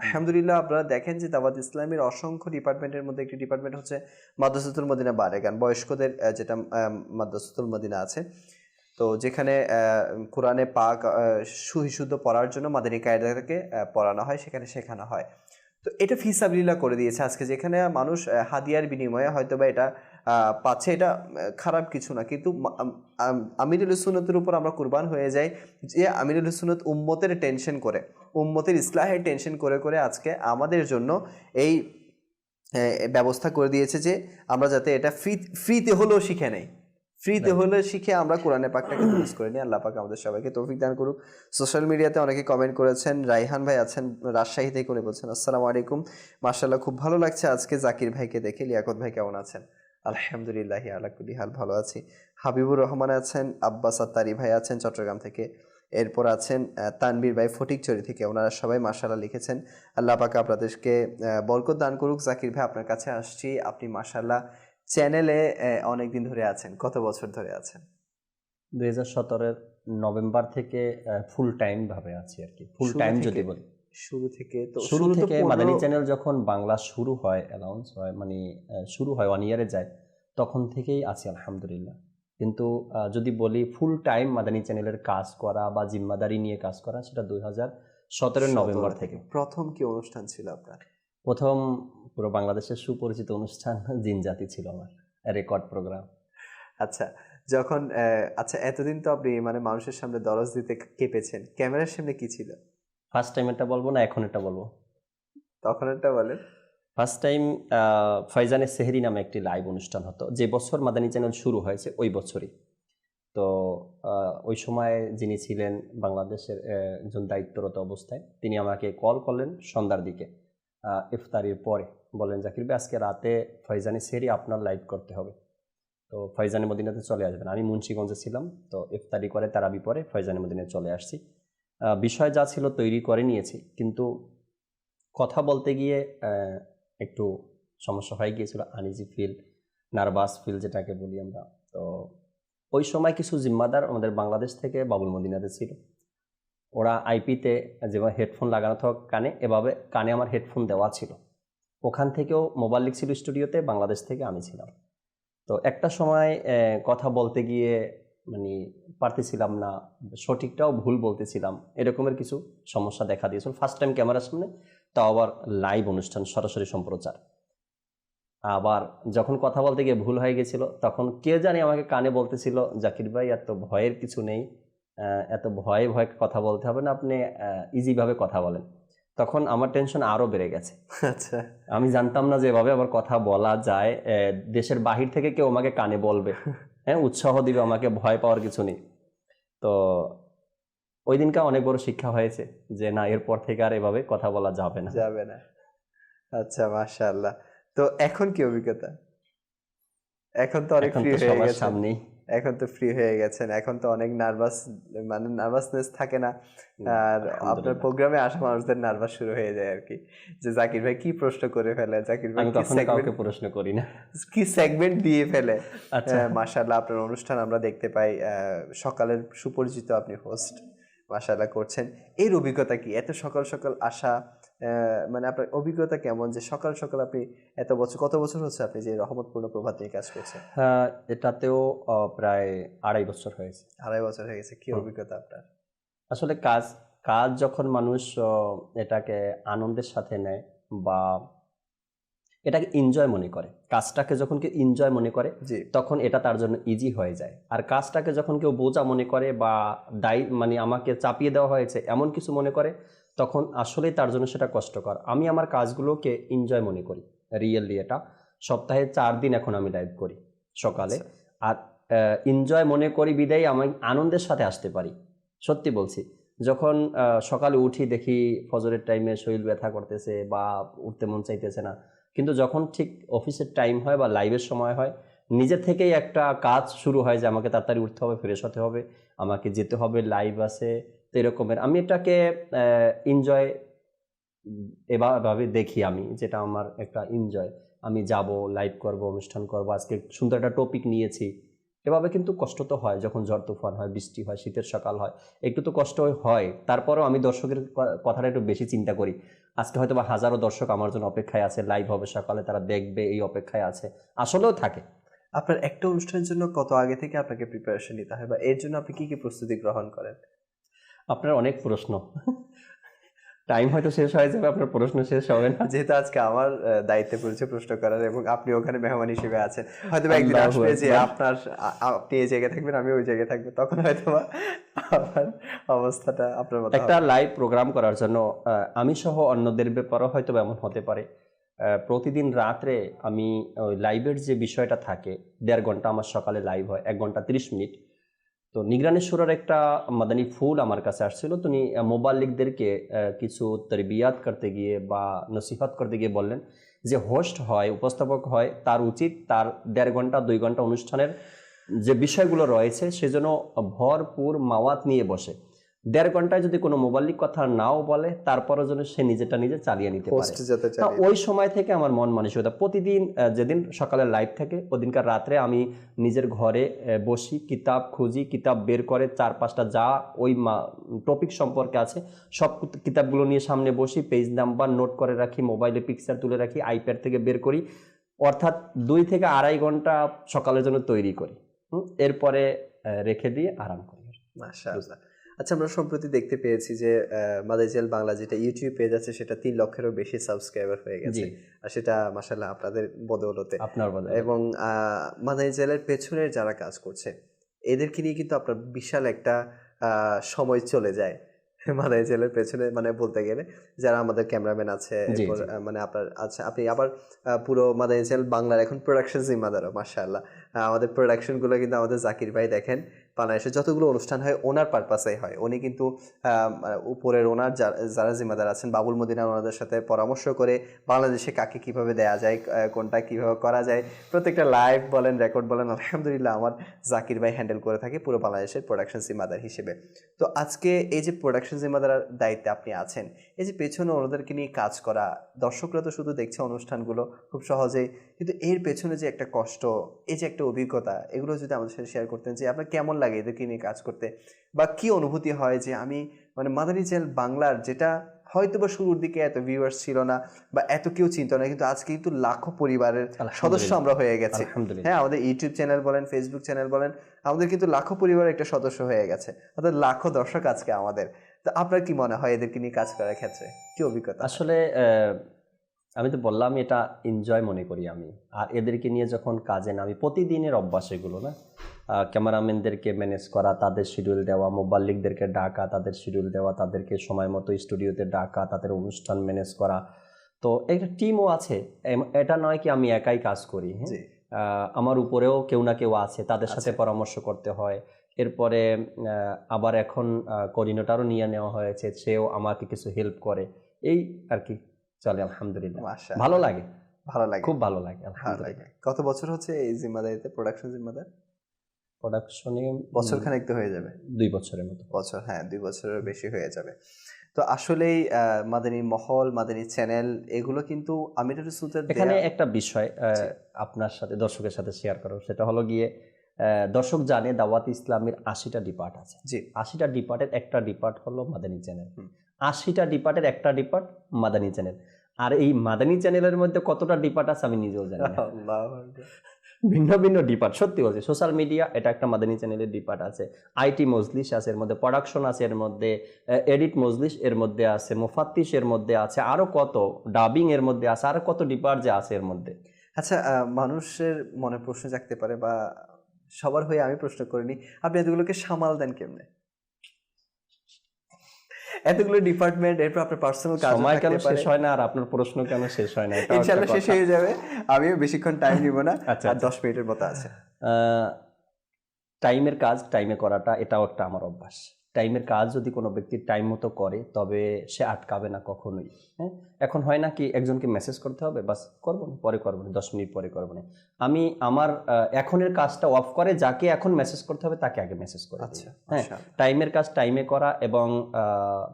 আলহামদুলিল্লাহ। আপনারা দেখেন যে দাওয়াত ইসলামের অসংখ্য ডিপার্টমেন্টের মধ্যে একটি ডিপার্টমেন্ট হচ্ছে মাদ্রাসাতুল মদিনা বারেগান, বয়স্কদের যেটা মাদ্রাসাতুল মদিনা আছে, তো যেখানে কোরআনে পাক সুবিশুদ্ধ পড়ার জন্য মাদানী কায়দাকে পড়ানো হয়, সেখানে শেখানো হয়। তো এটা ফিসাবিলিল্লাহ করে দিয়েছে আজকে, যেখানে মানুষ হাদিয়ার বিনিময়ে হয়তো বা এটা পাচ্ছে, এটা খারাপ কিছু না, কিন্তু আমিরুল সুন্নতের উপর আমরা কুরবান হয়ে যাই যে আমিরুল সুন্নত উম্মতের টেনশন করে, উম্মতের ইসলাহের টেনশন করে করে আজকে আমাদের জন্য এই ব্যবস্থা করে দিয়েছে যে আমরা যাতে এটা ফ্রিতে হলেও শিখে নেই, ফ্রিতে হলে শিখে আমরা কোরআনে পাকটাকে ইউজ করে নিই। আল্লাহ পাক আমাদের সবাইকে তৌফিক দান করুক। সোশ্যাল মিডিয়াতে অনেকে কমেন্ট করেছেন। রাইহান ভাই আছেন রাজশাহী থেকে, উনি বলছেন আসসালামু আলাইকুম, মাশাআল্লাহ খুব ভালো লাগছে আজকে জাকির ভাইকে দেখে। লিয়াকত ভাই কেমন আছেন? আলহামদুলিল্লাহ আলা কুল্লি হাল, ভালো আছি। হাবিবুর রহমান আছেন, আব্বাস আত্তারি ভাই আছেন চট্টগ্রাম থেকে, এরপর আছেন তানবীর ভাই ফটিকচুরি থেকে, ওনারা সবাই মাশাআল্লাহ লিখেছেন। আল্লাহ পাক আপনাদেরকে বরকত দান করুক। জাকির ভাই আপনার কাছে আসছি, আপনি মাশাআল্লাহ চ্যানেলে অনেকদিন ধরে আছেন, কত বছর ধরে আছেন? 2017 নভেম্বর থেকে ফুল টাইম ভাবে আছি আর কি। ফুল টাইম যদি বলি শুরু থেকে, তো শুরু থেকে মাদানী চ্যানেল যখন বাংলা শুরু হয়, অ্যানাউন্স হয়, মানে শুরু হয় 1 ইয়ারে যায়, তখন থেকেই আছি আলহামদুলিল্লাহ। কিন্তু যদি বলি ফুল টাইম মাদানী চ্যানেলের কাজ করা বা জিম্মাদারি নিয়ে কাজ করা, সেটা 2017 নভেম্বর থেকে। প্রথম কি অনুষ্ঠান ছিল আপনার? প্রথম পুরো বাংলাদেশের সুপরিচিত অনুষ্ঠান জিনজাতি ছিল আমার রেকর্ড প্রোগ্রাম। আচ্ছা, যখন আচ্ছা এতদিন তো আপনি মানে মানুষের সামনে দরজ দিতে কেঁপেছেন, ক্যামেরার সামনে কি ছিল? ফার্স্ট টাইম এটা বলবো না এখন এটা বলবো? তখন একটা বলেন। ফার্স্ট টাইম ফয়জানের সেহরি নামে একটি লাইভ অনুষ্ঠান হতো, যে বছর মাদানী চ্যানেল শুরু হয়েছে ওই বছরই। তো ওই সময় যিনি ছিলেন বাংলাদেশের একজন দায়িত্বরত অবস্থায়, তিনি আমাকে কল করলেন সন্ধ্যার দিকে ইফতারির পরে, বলেন জাকির ভাই আজকে রাতে ফয়জানি সেহরি আপনার লাইভ করতে হবে, তো ফয়জানে মদিনাতে চলে আসবেন। আমি মুন্সিগঞ্জে ছিলাম, তো ইফতারি করে তারাবি পরে ফয়জানে মদিনায় চলে আসছি। বিষয় যা ছিল তৈরি করে নিয়েছি, কিন্তু কথা বলতে গিয়ে একটু সমস্যা হয়ে গিয়েছিল, আনইজি ফিল, নার্ভাস ফিল যেটাকে বলি আমরা। তো ওই সময় কিছু জিম্মাদার আমাদের বাংলাদেশ থেকে বাবুল মদিনাতে ছিল, ওরা আইপিতে যেভাবে হেডফোন লাগানো থাক কানে, এভাবে কানে আমার হেডফোন দেওয়া ছিল, ওখান থেকেও মোবাইল লিখছিল স্টুডিওতে, বাংলাদেশ থেকে আমি ছিলাম। তো একটা সময় কথা বলতে গিয়ে মানে পারতেছিলাম না, সঠিকটাও ভুল বলতেছিলাম, এরকমের কিছু সমস্যা দেখা দিয়েছিল। ফার্স্ট টাইম ক্যামেরার সামনে, তাও আবার লাইভ অনুষ্ঠান, সরাসরি সম্প্রচার। আবার যখন কথা বলতে গিয়ে ভুল হয়ে গেছিল, তখন কে জানি আমাকে কানে বলতেছিল, জাকির ভাই এত ভয়ের কিছু নেই, এত ভয়ে ভয়ে কথা বলতে হবে না, আপনি ইজিভাবে কথা বলেন। তখন আমার টেনশন আরও বেড়ে গেছে। আচ্ছা, আমি জানতাম না যে এভাবে আবার কথা বলা যায়, দেশের বাহির থেকে কেউ আমাকে কানে বলবে, হ্যাঁ উৎসাহ দিবে, আমাকে ভয় পাওয়ার কিছু নেই। তো ওই দিনকে অনেক বড় শিক্ষা হয়েছে যে না, এরপর থেকে আর এভাবে কথা বলা যাবে না। আচ্ছা, মাশাআল্লাহ। তো এখন কি অভিজ্ঞতা? এখন তো অনেক ফ্রি হয়ে সবার গেছেন। সামনেই এখন তো ফ্রি হয়ে গেছেন, এখন তো অনেক নার্ভাসনেস থাকে না। আর আপনার প্রোগ্রামে আসা মানুষদের নার্ভাস শুরু হয়ে যায় আর কি, যে জাকির ভাই কি প্রশ্ন করে ফেলে, জাকির ভাই আমি কখনো কাউকে প্রশ্ন করি না, কি সেগমেন্ট দিয়ে ফেলে। আচ্ছা মাশাআল্লাহ, আপনার অনুষ্ঠান আমরা দেখতে পাই, সকালের সুপরিচিত আপনি হোস্ট মাশাআল্লাহ করছেন। এর অভিজ্ঞতা কি, এত সকাল সকাল আসা, মানে আপনার অভিজ্ঞতা কেমন যে সকাল সকাল আপনি এত বছর, কত বছর হচ্ছে আপনি যে রহমতপূর্ণ প্রভাত নিয়ে কাজ করছেন? এটাতেও প্রায় 2.5 বছর হয়েছে। 2.5 বছর হয়ে গেছে। কি অভিজ্ঞতা আপনার? আসলে কাজ যখন মানুষ এটাকে আনন্দের সাথে নেয় বা এটাকে এনজয় মনে করে, কাজটাকে যখন কেউ এনজয় মনে করে তখন এটা তার জন্য ইজি হয়ে যায়। আর কাজটাকে যখন কেউ বোঝা মনে করে বা মানে আমাকে চাপিয়ে দেওয়া হয়েছে এমন কিছু মনে করে, তখন আসলেই তার জন্য সেটা কষ্টকর। আমি আমার কাজগুলোকে এনজয় মনে করি, রিয়েলি। এটা সপ্তাহে 4 দিন এখন আমি লাইভ করি সকালে। আর এনজয় মনে করি বিদায় আমি আনন্দের সাথে আসতে পারি। সত্যি বলছি, যখন সকালে উঠি দেখি ফজরের টাইমে শরীর ব্যথা করতেছে বা উঠতে মন চাইতেছে না, কিন্তু যখন ঠিক অফিসের টাইম হয় বা লাইভের সময় হয়, নিজে থেকেই একটা কাজ শুরু হয় যে আমাকে তাড়াতাড়ি উঠতে হবে, ফ্রেশ হতে হবে, আমাকে যেতে হবে, লাইভ আছে। তো এরকমের আমি এটাকে এনজয় এভাবে দেখি আমি, যেটা আমার একটা এনজয়। আমি যাব, লাইভ করব, অনুষ্ঠান করব, আজকে সুন্দর একটা টপিক নিয়েছি। এভাবে কিন্তু কষ্ট তো হয়, যখন ঝড় তুফান হয়, বৃষ্টি হয়, শীতের সকাল হয়, একটু তো কষ্ট হয়। তারপরেও আমি দর্শকের কথাটা একটু বেশি চিন্তা করি। আজকে হয়তো বা হাজারো দর্শক আমার জন্য অপেক্ষায় আছে, লাইভ হবে সকালে, তারা দেখবে, এই অপেক্ষায় আছে, আসলেও থাকে। আপনার একটা অনুষ্ঠানের জন্য কত আগে থেকে আপনাকে প্রিপারেশন নিতে হয়, বা এর জন্য আপনি কি কি প্রস্তুতি গ্রহণ করেন? আপনার অনেক প্রশ্ন, টাইম হয়তো শেষ হয়ে যাবে, আপনার প্রশ্ন শেষ হবে না। যেহেতু আজকে আমার দায়িত্বে পড়েছে প্রশ্ন করার, এবং আপনি ওখানে মেহমান হিসেবে আছেন, হয়তো একদিন আসবে যে আপনি এই জায়গায় থাকবেন, আমি ওই জায়গায় থাকবো, তখন হয়তো আমার অবস্থাটা আপনার মতো। একটা লাইভ প্রোগ্রাম করার জন্য আমি সহ অন্যদের ব্যাপারও হয়তো এমন হতে পারে, প্রতিদিন রাত্রে আমি ওই লাইভের যে বিষয়টা থাকে, 1.5 ঘন্টা আমার সকালে লাইভ হয়, 1 ঘন্টা 30 মিনিট। তো নিগরানি সুরার একটা মাদানী ফুল আমার কাছে আসছিল, তিনি মোবাল্লিকদেরকে কিছু তরবিয়াত করতে গিয়ে বা নসিহত করতে গিয়ে বললেন যে হোস্ট হয়, উপস্থাপক হয়, তার উচিত তার 1.5 ঘন্টা 2 ঘন্টা অনুষ্ঠানের যে বিষয়গুলো রয়েছে সেজন্য ভরপুর মাওয়াত নিয়ে বসে। 1.5 ঘন্টায় যদি কোনো মোবাল্লিক কথা নাও বলে, তারপরও যেন সে নিজেটা নিজে চালিয়ে নিতে পারে। ওই সময় থেকে আমার মন মানসিকতা, প্রতিদিন যেদিন সকালে লাইভ থাকে ওদিনকার রাত্রে আমি নিজের ঘরে বসি, কিতাব খুঁজি, কিতাব বের করে 4-5টা যা ওই টপিক সম্পর্কে আছে সব কিতাবগুলো নিয়ে সামনে বসি, পেজ নাম্বার নোট করে রাখি, মোবাইলে পিকচার তুলে রাখি, আইপ্যাড থেকে বের করি, অর্থাৎ 2 থেকে 2.5 ঘন্টা সকালের জন্য তৈরি করি। এরপরে রেখে দিয়ে আরাম করি। মাশাআল্লাহ। আচ্ছা, আমরা সম্প্রতি দেখতে পেয়েছি যে মাদাইজাল বাংলা যেটা ইউটিউব পেজ আছে সেটা 3 লক্ষেরও বেশি সাবস্ক্রাইবার হয়ে গেছে, আর সেটা মাশাআল্লাহ আপনাদের বদৌলতে। আপনার বদলে এবং মাদাইজালের পেছনের যারা কাজ করছে এদেরকে নিয়ে কিন্তু আপনার বিশাল একটা সময় চলে যায় মাদাইজালের পেছনে, মানে বলতে গেলে যারা আমাদের ক্যামেরাম্যান আছে, এরপর মানে আপনার আচ্ছা আপনি আবার পুরো মাদাইজাল বাংলার এখন প্রোডাকশন জিম্মাদারও মাশাআল্লাহ। আমাদের প্রোডাকশনগুলো কিন্তু আমাদের জাকির ভাই দেখেন বাংলাদেশে যতগুলো অনুষ্ঠান হয় ওনার পারপাসেই হয়। উনি কিন্তু উপরের ওনার যারা জিম্মাদার আছেন বাবুল মদিনা, ওনাদের সাথে পরামর্শ করে বাংলাদেশে কাকে কিভাবে দেয়া যায়, কোনটা কিভাবে করা যায়, প্রত্যেকটা লাইভ বলেন রেকর্ড বলেন আলহামদুলিল্লাহ আমার জাকির ভাই হ্যান্ডেল করে থাকে পুরো বাংলাদেশের প্রোডাকশন জিম্মাদার হিসেবে। তো আজকে এই যে প্রোডাকশন জিম্মাদার দায়িত্বে আপনি আছেন, এই যে পেছনে ওনাদেরকে নিয়ে কাজ করা, দর্শকরা তো শুধু দেখছে অনুষ্ঠানগুলো খুব সহজেই, কিন্তু এর পেছনে যে একটা কষ্ট, এই যে একটা অভিজ্ঞতা, এগুলো যদি আমাদের সাথে শেয়ার করতেন যে আপনার কেমন লাগে এদেরকে নিয়ে কাজ করতে, বা কি অনুভূতি হয় যে আমি মানে মাদানী চ্যানেল বাংলার যেটা হয়তো বা শুরুর দিকে এত ভিউয়ার্স ছিল না বা এত কেউ চিন্তা না, কিন্তু আজকে কিন্তু লাখো পরিবারের সদস্য আমরা হয়ে গেছি। হ্যাঁ, আমাদের ইউটিউব চ্যানেল বলেন, ফেসবুক চ্যানেল বলেন, আমাদের কিন্তু লাখো পরিবারের একটা সদস্য হয়ে গেছে, অর্থাৎ লাখো দর্শক আজকে আমাদের। তো আপনার কি মনে হয় এদেরকে নিয়ে কাজ করার ক্ষেত্রে কি অভিজ্ঞতা? আসলে আমি তো বললাম এটা এনজয় মনে করি আমি, আর এদেরকে নিয়ে যখন কাজে নামি প্রতিদিনের অভ্যাস এগুলো না, ক্যামেরাম্যানদেরকে ম্যানেজ করা, তাদের শিডিউল দেওয়া, মোবাল্লিকদেরকে ডাকা, তাদের শিডিউল দেওয়া, তাদেরকে সময় মতো স্টুডিওতে ডাকা, তাদের অনুষ্ঠান ম্যানেজ করা। তো একটা টিমও আছে, এটা নয় কি আমি একাই কাজ করি, হ্যাঁ আমার উপরেও কেউ না কেউ আছে, তাদের সাথে পরামর্শ করতে হয়। এরপরে আবার এখন কোঅর্ডিনেটরও নিয়ে নেওয়া হয়েছে, সেও আমাকে কিছু হেল্প করে, এই আর কি চলে আলহামদুলিল্লাহ। ভালো লাগে, ভালো লাগে, খুব ভালো লাগে আলহামদুলিল্লাহ। কত বছর হচ্ছে এই জিম্মাদারিতে, প্রোডাকশন জিম্মাদার? প্রোডাকশনে বছর খানেক তো হয়ে যাবে, 2 বছরের মতো। বছর, হ্যাঁ 2 বছরের বেশি হয়ে যাবে। তো আসলেই মাদানী মহল, মাদানী চ্যানেল, এগুলো কিন্তু আমি এখানে একটা বিষয় আপনার সাথে দর্শকের সাথে শেয়ার করো, সেটা হলো গিয়ে দর্শক জানে দাওয়াত ইসলামের 80টা ডিপার্ট আছে। জি, 80টা ডিপার্টের একটা ডিপার্ট হলো মাদানী চ্যানেল, 80টা ডিপার্টের একটা ডিপার্ট মাদানী চ্যানেল। আর এই মাদানী চ্যানেলের মধ্যে কতটা ডিপার্ট আছে আমি নিজেও জানি না। ভিন্ন ভিন্ন ডিপার্ট, সত্যি বলছি। সোশ্যাল মিডিয়া এটা একটা মাদানী চ্যানেলের ডিপার্ট আছে, আইটি মজলিস আছে, এর মধ্যে প্রোডাকশন আছে, এর মধ্যে এডিট মজলিস এর মধ্যে আছে, মুফাত্তিশ এর মধ্যে আছে, আরো কত ডাবিং এর মধ্যে আছে, আরো কত ডিপার্ট যে আছে এর মধ্যে। আচ্ছা, মানুষের মনে প্রশ্ন জাগতে পারে, বা সবার হয়ে আমি প্রশ্ন করিনি, আপনি এতগুলোকে সামাল দেন কেমনে? এতগুলো ডিপার্টমেন্ট, এরপর আপনার পার্সোনাল কাজ সময় কেন শেষ হয় না, আর আপনার প্রশ্ন কেন শেষ হয় না? ইনশাআল্লাহ শেষ হয়ে যাবে, আমিও বেশিক্ষণ টাইম নিব না, আর 10 মিনিটের মতো আছে। টাইমের কাজ টাইমে করাটা এটাও একটা আমার অভ্যাস। টাইমের কাজ যদি কোনো ব্যক্তি টাইম মতো করে তবে সে আটকাবে না কখনোই। হ্যাঁ, এখন হয় না কি একজনকে মেসেজ করতে হবে, বাস করবো না, পরে করবো না, 10 মিনিট পরে করবো না। আমি আমার এখনের কাজটা অফ করে যাকে এখন মেসেজ করতে হবে তাকে আগে মেসেজ করে। আচ্ছা, হ্যাঁ, টাইমের কাজ টাইমে করা, এবং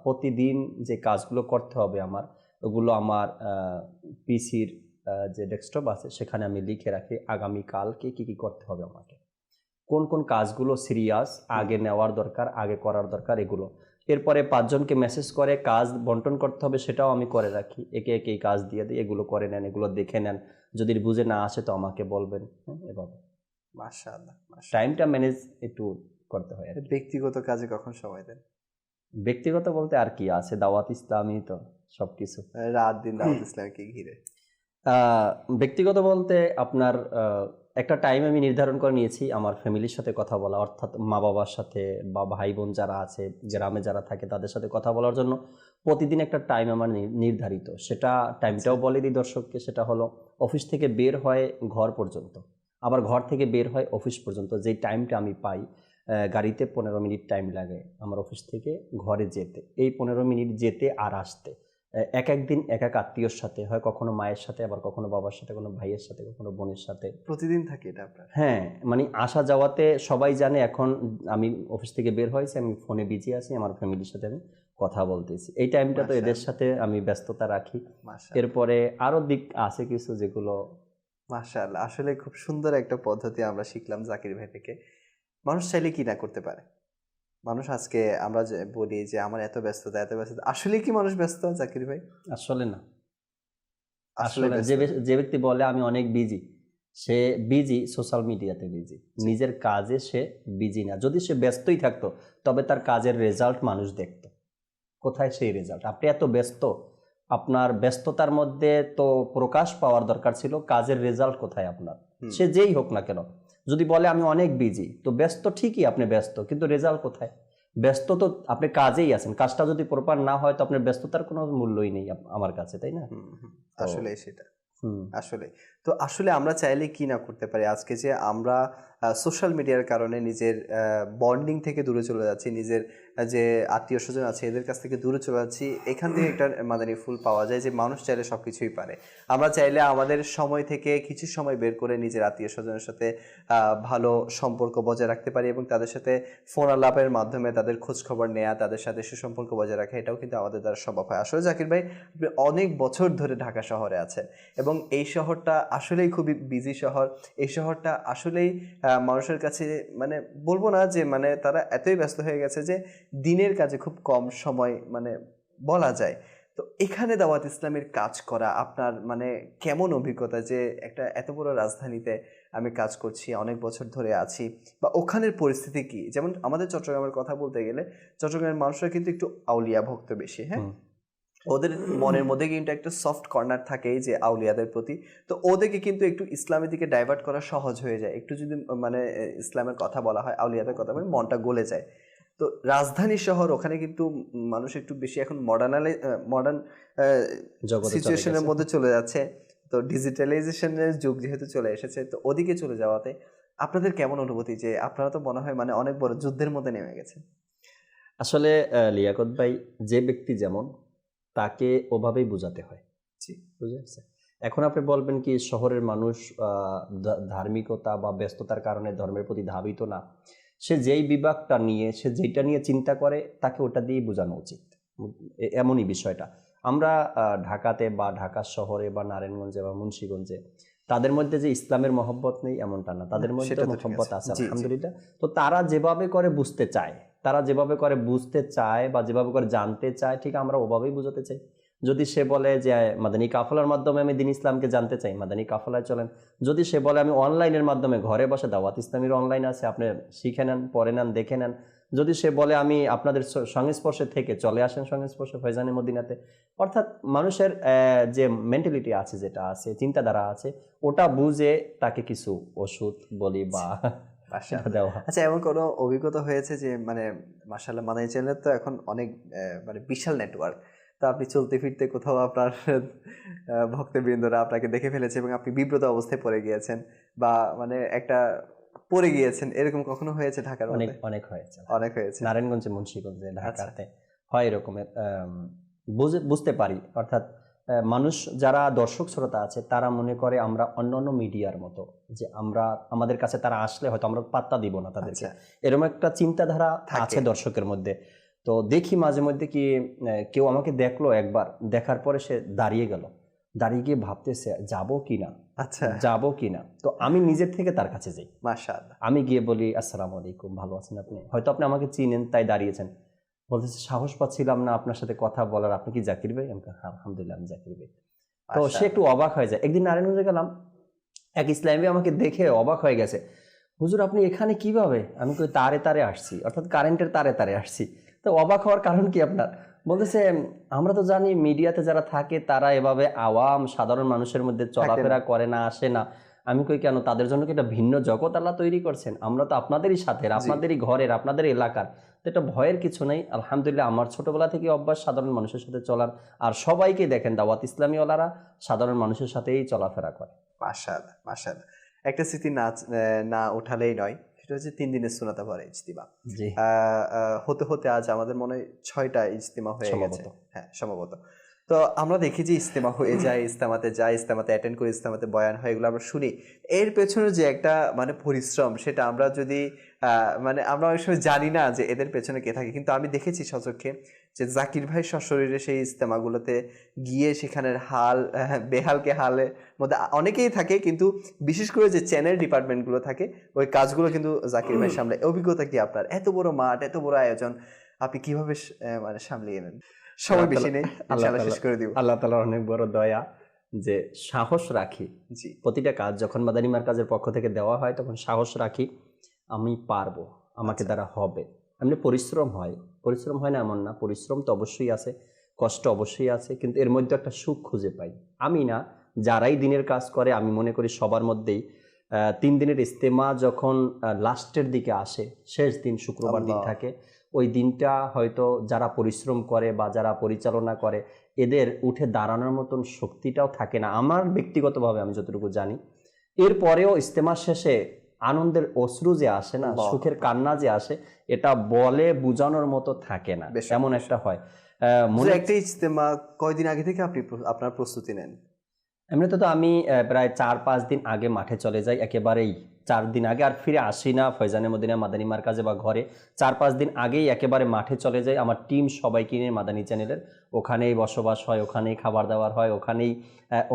প্রতিদিন যে কাজগুলো করতে হবে আমার, ওগুলো আমার পিসির যে ডেস্কটপ আছে সেখানে আমি লিখে রাখি আগামীকালকে কী কী করতে হবে আমাকে, কোন কোন কাজগুলো সিরিয়াস আগে নেওয়ার দরকার, আগে করার দরকার, এগুলো। এরপরে 5 জনকে মেসেজ করে কাজ বন্টন করতে হবে, সেটাও আমি করে রাখি, একে একে এই কাজ দিয়ে দিই, এগুলো করে নেন, এগুলো দেখে নেন, যদি বুঝে না আসে তো আমাকে বলবেন। এভাবে মাশাআল্লাহ, টাইমটা ম্যানেজ একটু করতে হয়। ব্যক্তিগত কাজে কখন সময় দেন? ব্যক্তিগত বলতে আর কি আছে, দাওয়াত ইসলামী তো সবকিছু, রাত দিন দাওয়াত ইসলামকে ঘিরে। ব্যক্তিগত বলতে আপনার একটা টাইম আমি নির্ধারণ করে নিয়েছি আমার ফ্যামিলির সাথে কথা বলা, অর্থাৎ মা বাবার সাথে বা ভাই বোন যারা আছে, গ্রামে যারা থাকে তাদের সাথে কথা বলার জন্য প্রতিদিন একটা টাইম আমার নির্ধারিত। সেটা টাইমটাও বলে দিই দর্শককে, সেটা হলো অফিস থেকে বের হয় ঘর পর্যন্ত, আবার ঘর থেকে বের হয় অফিস পর্যন্ত। যেই টাইমটা আমি পাই, গাড়িতে 15 মিনিট টাইম লাগে আমার অফিস থেকে ঘরে যেতে, এই 15 মিনিট যেতে আর আসতে। এক দিন এক আত্মীয়র সাথে হয়, কখনো মায়ের সাথে, আবার কখনো বাবার সাথে, কোনো ভাইয়ের সাথে, কখনো বোনের সাথে। প্রতিদিন থাকে এটা আপনার? হ্যাঁ, মানে আসা যাওয়াতে সবাই জানে এখন আমি অফিস থেকে বের হয়েছি, আমি ফোনে বিজি আছি, আমার ফ্যামিলির সাথে আমি কথা বলতেছি, এই টাইমটা তো এদের সাথে আমি ব্যস্ততা রাখি। এরপরে আরো দিক আছে কিছু যেগুলো। মাশাআল্লাহ, আসলে খুব সুন্দর একটা পদ্ধতি আমরা শিখলাম জাকির ভাই থেকে। মানুষ চাইলে কি না করতে পারে। মানুষ আজকে আমরা যে বলি যে আমার এত ব্যস্ততা, আসলে কি মানুষ ব্যস্ত জাকির ভাই? আসলে না, আসলে যে ব্যক্তি বলে আমি অনেক বিজি, সে বিজি, সোশ্যাল মিডিয়াতে বিজি, নিজের কাজে সে বিজি না। যদি সে ব্যস্তই থাকতো তবে তার কাজের রেজাল্ট মানুষ দেখত। কোথায় সেই রেজাল্ট? আপনি এত ব্যস্ত, আপনার ব্যস্ততার মধ্যে তো প্রকাশ পাওয়ার দরকার ছিল, কাজের রেজাল্ট কোথায় আপনার? সে যেই হোক না কেন, যদি বলে আমি অনেক বিজি, তো ব্যস্ত ঠিকই, আপনি ব্যস্ত, কিন্তু রেজাল্ট কোথায়? ব্যস্ত তো আপনি কাজেই আছেন, কাজটা যদি প্রপার না হয় তো আপনার ব্যস্ততার কোনো মূল্যই নেই আমার কাছে, তাই না? আসলে সেটা আসলে তো আসলে আমরা চাইলে কি না করতে পারি? আজকে যে আমরা সোশ্যাল মিডিয়ার কারণে নিজের বন্ডিং থেকে দূরে চলে যাচ্ছি, নিজের যে আত্মীয় স্বজন আছে এদের কাছ থেকে দূরে চলে যাচ্ছি, এখান থেকে একটা মাদানী ফুল পাওয়া যায় যে মানুষ চাইলে সব কিছুই পারে। আমরা চাইলে আমাদের সময় থেকে কিছু সময় বের করে নিজের আত্মীয় স্বজনের সাথে ভালো সম্পর্ক বজায় রাখতে পারি এবং তাদের সাথে ফোন আলাপের মাধ্যমে তাদের খোঁজ খবর নেওয়া, তাদের সাথে সুসম্পর্ক বজায় রাখা, এটাও কিন্তু আমাদের দ্বারা সম্ভব হয়। আসলে জাকির ভাই, আপনি অনেক বছর ধরে ঢাকা শহরে আছেন এবং এই শহরটা আসলেই খুবই বিজি শহর। এই শহরটা আসলেই মানুষের কাছে মানে বলবো না যে মানে তারা এতই ব্যস্ত হয়ে গেছে যে দিনের কাজে খুব কম সময় মানে বলা যায়। তো এখানে দাওয়াত ইসলামের কাজ করা আপনার মানে কেমন অভিজ্ঞতা, যে একটা এত বড় রাজধানীতে আমি কাজ করছি, অনেক বছর ধরে আছি, বা ওখানের পরিস্থিতি কি? যেমন আমাদের চট্টগ্রামের কথা বলতে গেলে, চট্টগ্রামের মানুষরা কিন্তু একটু আউলিয়া ভক্ত বেশি, হ্যাঁ, ওদের মনের মধ্যে কিন্তু একটা সফট কর্নার থাকেই যে আউলিয়াদের প্রতি। তো ওদেরকে কিন্তু একটু ইসলামের দিকে ডাইভার্ট করা সহজ হয়ে যায়, একটু যদি মানে ইসলামের কথা বলা হয়, আউলিয়াদের কথা বলে মনটা গলে যায়। তো রাজধানী শহর, ওখানে কিন্তু মানুষ একটু বেশি এখন মডার্ন সিচুয়েশনের মধ্যে চলে যাচ্ছে। তো ডিজিটালাইজেশনের যুগ যেহেতু চলে এসেছে, তো ওদিকে চলে যাওয়াতে আপনাদের কেমন অনুভূতি? যে আপনারা তো মনে হয় মানে অনেক বড় যুদ্ধের মধ্যে নেমে গেছেন। আসলে লিয়াকত ভাই, যে ব্যক্তি যেমন তাকে ওভাবেই বোঝাতে হয়। জি, বুঝেছে। এখন আপনি বলবেন কি শহরের মানুষ ধার্মিকতা বা ব্যস্ততার কারণে ধর্মের প্রতি ধাবিত না, সে যেই বিভাগটা নিয়ে, সে যেটা নিয়ে চিন্তা করে তাকে ওটা দিয়েই বোঝানো উচিত। এমনই বিষয়টা। আমরা ঢাকাতে বা ঢাকা শহরে বা নারায়ণগঞ্জে বা মুন্সিগঞ্জে তাদের মধ্যে যে ইসলামের মহব্বত নেই এমনটা না, তাদের মধ্যে মহব্বত আছে আলহামদুলিল্লাহ। তো তারা যেভাবে করে বুঝতে চায়, বা যেভাবে করে জানতে চায়, ঠিক আমরা ওভাবেই বুঝাতে চাই। যদি সে বলে যে মাদানী কাফলার মাধ্যমে আমি দিন ইসলামকে জানতে চাই, মাদানী কাফলায় চলেন। যদি সে বলে আমি অনলাইনের মাধ্যমে ঘরে বসে দাওয়াত ইসলামীর অনলাইন আছে, আপনি শিখে নেন, পড়ে নেন, দেখে নেন। যদি সে বলে আমি আপনাদের সংস্পর্শে থেকে চলে আসেন সংস্পর্শে ফয়জানে মদিনাতে, অর্থাৎ মানুষের যে মেন্টালিটি আছে, যেটা আছে, চিন্তাধারা আছে, ওটা বুঝে তাকে কিছু ওষুধ বলি বা দেওয়া। আচ্ছা, এমন কোনো অভিজ্ঞতা হয়েছে যে মানে মাশাআল্লাহ মাদানী চ্যানেলের তো এখন অনেক মানে বিশাল নেটওয়ার্ক, তো আপনি চলতে ফিরতে কোথাও আপনার ভক্তবৃন্দরা আপনাকে দেখে ফেলেছে এবং আপনি বিব্রত অবস্থায় পড়ে গিয়েছেন, বা মানে একটা পড়ে গিয়েছেন, এরকম কখনো হয়েছে? ঢাকার অনেক অনেক হয়েছে, অনেক হয়েছে। নারায়ণগঞ্জে, মুন্সিগঞ্জে, ঢাকাতে হয় এরকমের। বুঝতে পারি, অর্থাৎ মানুষ যারা দর্শক শ্রোতা আছে তারা মনে করে আমরা অন্যান্য মিডিয়ার মতো, যে আমরা আমাদের কাছে তারা আসলে হয়তো আমরা পাত্তা দিব না তাদেরকে, এরকম একটা চিন্তাধারা আছে দর্শকের মধ্যে। তো দেখি মাঝে মধ্যে কি কেউ আমাকে দেখলো একবার, দেখার পরে সে দাঁড়িয়ে গিয়ে ভাবতেছে যাবো কিনা, যাবো কিনা। তো আমি নিজের থেকে তার কাছে যাই, মাশাআল্লাহ, আমি গিয়ে বলি আসসালামু আলাইকুম, ভালো আছেন আপনি? হয়তো আপনি আমাকে চিনেন তাই দাঁড়িয়েছেন। বলতেছে সাহস পাচ্ছিলাম না আপনার সাথে কথা বলার, আপনি কি জাকির ভাই? আমি আলহামদুলিল্লাহ আমি জাকির ভাই। তো সে একটু অবাক হয়ে যায়। একদিন নারায়ণগঞ্জে গেলাম, এক ইসলামী আমাকে দেখে অবাক হয়ে গেছে, হুজুর আপনি এখানে কিভাবে? আমি কই তারে আসছি, অর্থাৎ কারেন্টের তারে আসছি। তো অবাক হওয়ার কারণ কি আপনার? বলতেছে আমরা তো জানি মিডিয়াতে যারা থাকে তারা এভাবে আওয়াম সাধারণ মানুষের মধ্যে চলাফেরা করে না, আসে না। আমি কই কেন, তাদের জন্য কি একটা ভিন্ন জগৎ আল্লাহ তৈরি করছেন? আমরা তো আপনাদেরই সাথে, আপনাদেরই ঘরের, আপনাদের এলাকার, তো এটা ভয়ের কিছু নেই। আলহামদুলিল্লাহ আমার ছোটবেলা থেকে অভ্যাস সাধারণ মানুষের সাথে চলার। আর সবাইকে দেখেন দাওয়াত ইসলামীওয়ালারা সাধারণ মানুষের সাথেই চলাফেরা করে। মাশাআল্লাহ, মাশাআল্লাহ। একটা স্মৃতি না উঠালেই নয়, সেটা হচ্ছে 3 দিনের সুন্নাত পরে ইজতিমা। হতে হতে আজ আমাদের মনে হয় 6টা ইজতিমা হয়ে গেছে, হ্যাঁ সম্ভবত। তো আমরা দেখি যে ইজতিমা হয়ে যায়, ইজতিমাতে যাই, ইজতিমাতে অ্যাটেন্ড করি, ইজতিমাতে বয়ান হয়, এগুলো আমরা শুনি। এর পেছনে যে একটা মানে পরিশ্রম, সেটা আমরা যদি মানে আমরা অনেক সময় জানি না যে এদের পেছনে কে থাকে, কিন্তু আমি দেখেছি সচক্ষে যে জাকির ভাই সশরীরে সেই ইজতেমাগুলোতে গিয়ে সেখানের বেহালকে হালের মধ্যে অনেকেই থাকে, কিন্তু বিশেষ করে যে চ্যানেল ডিপার্টমেন্টগুলো থাকে ওই কাজগুলো কিন্তু জাকির ভাই সামলায়। অভিজ্ঞতা কি আপনার? এত বড় মাঠ, এত বড় আয়োজন, আপনি কিভাবে মানে সামলিয়ে নেন? সময় বেশি নেই, ইনশাআল্লাহ শেষ করে দিব। আল্লাহ তাআলার অনেক বড় দয়া। যে সাহস রাখি। জি প্রতিটা কাজ যখন মাদানী মার্কাজের পক্ষ থেকে দেওয়া হয় তখন সাহস রাখি, আমি পারবো, আমাকে দ্বারা হবে। এমনি পরিশ্রম হয় না এমন না, পরিশ্রম তো অবশ্যই আছে, কষ্ট অবশ্যই আছে, কিন্তু এর মধ্যে একটা সুখ খুঁজে পাই। আমি না, যারাই দিনের কাজ করে আমি মনে করি সবার মধ্যেই 3 দিনের ইস্তেমা যখন লাস্টের দিকে আসে, শেষ দিন শুক্রবার দিন থাকে, ওই দিনটা হয়তো যারা পরিশ্রম করে বা যারা পরিচালনা করে এদের উঠে দাঁড়ানোর মতন শক্তিটাও থাকে না, আমার ব্যক্তিগতভাবে আমি যতটুকু জানি। এরপরেও ইস্তেমা শেষে আনন্দের অশ্রু যে আসে না, সুখের কান্না যে আসে, এটা বলে বোঝানোর মতো থাকে না, এমন একটা হয়। মনে একটা ইজতেমা কয়দিন আগে থেকে আপনি আপনার প্রস্তুতি নেন? এমনিতে তো আমি প্রায় 4-5 দিন আগে মাঠে চলে যাই, একেবারেই 4 দিন আগে, আর ফিরে আসি না ফয়জানে মদিনা মাদানী মার্কাজে বা ঘরে। 4-5 দিন আগেই একেবারে মাঠে চলে যাই, আমার টিম সবাইকে নিয়ে মাদানী চ্যানেলের, ওখানেই বসবাস হয়, ওখানেই খাবার দাবার হয়, ওখানেই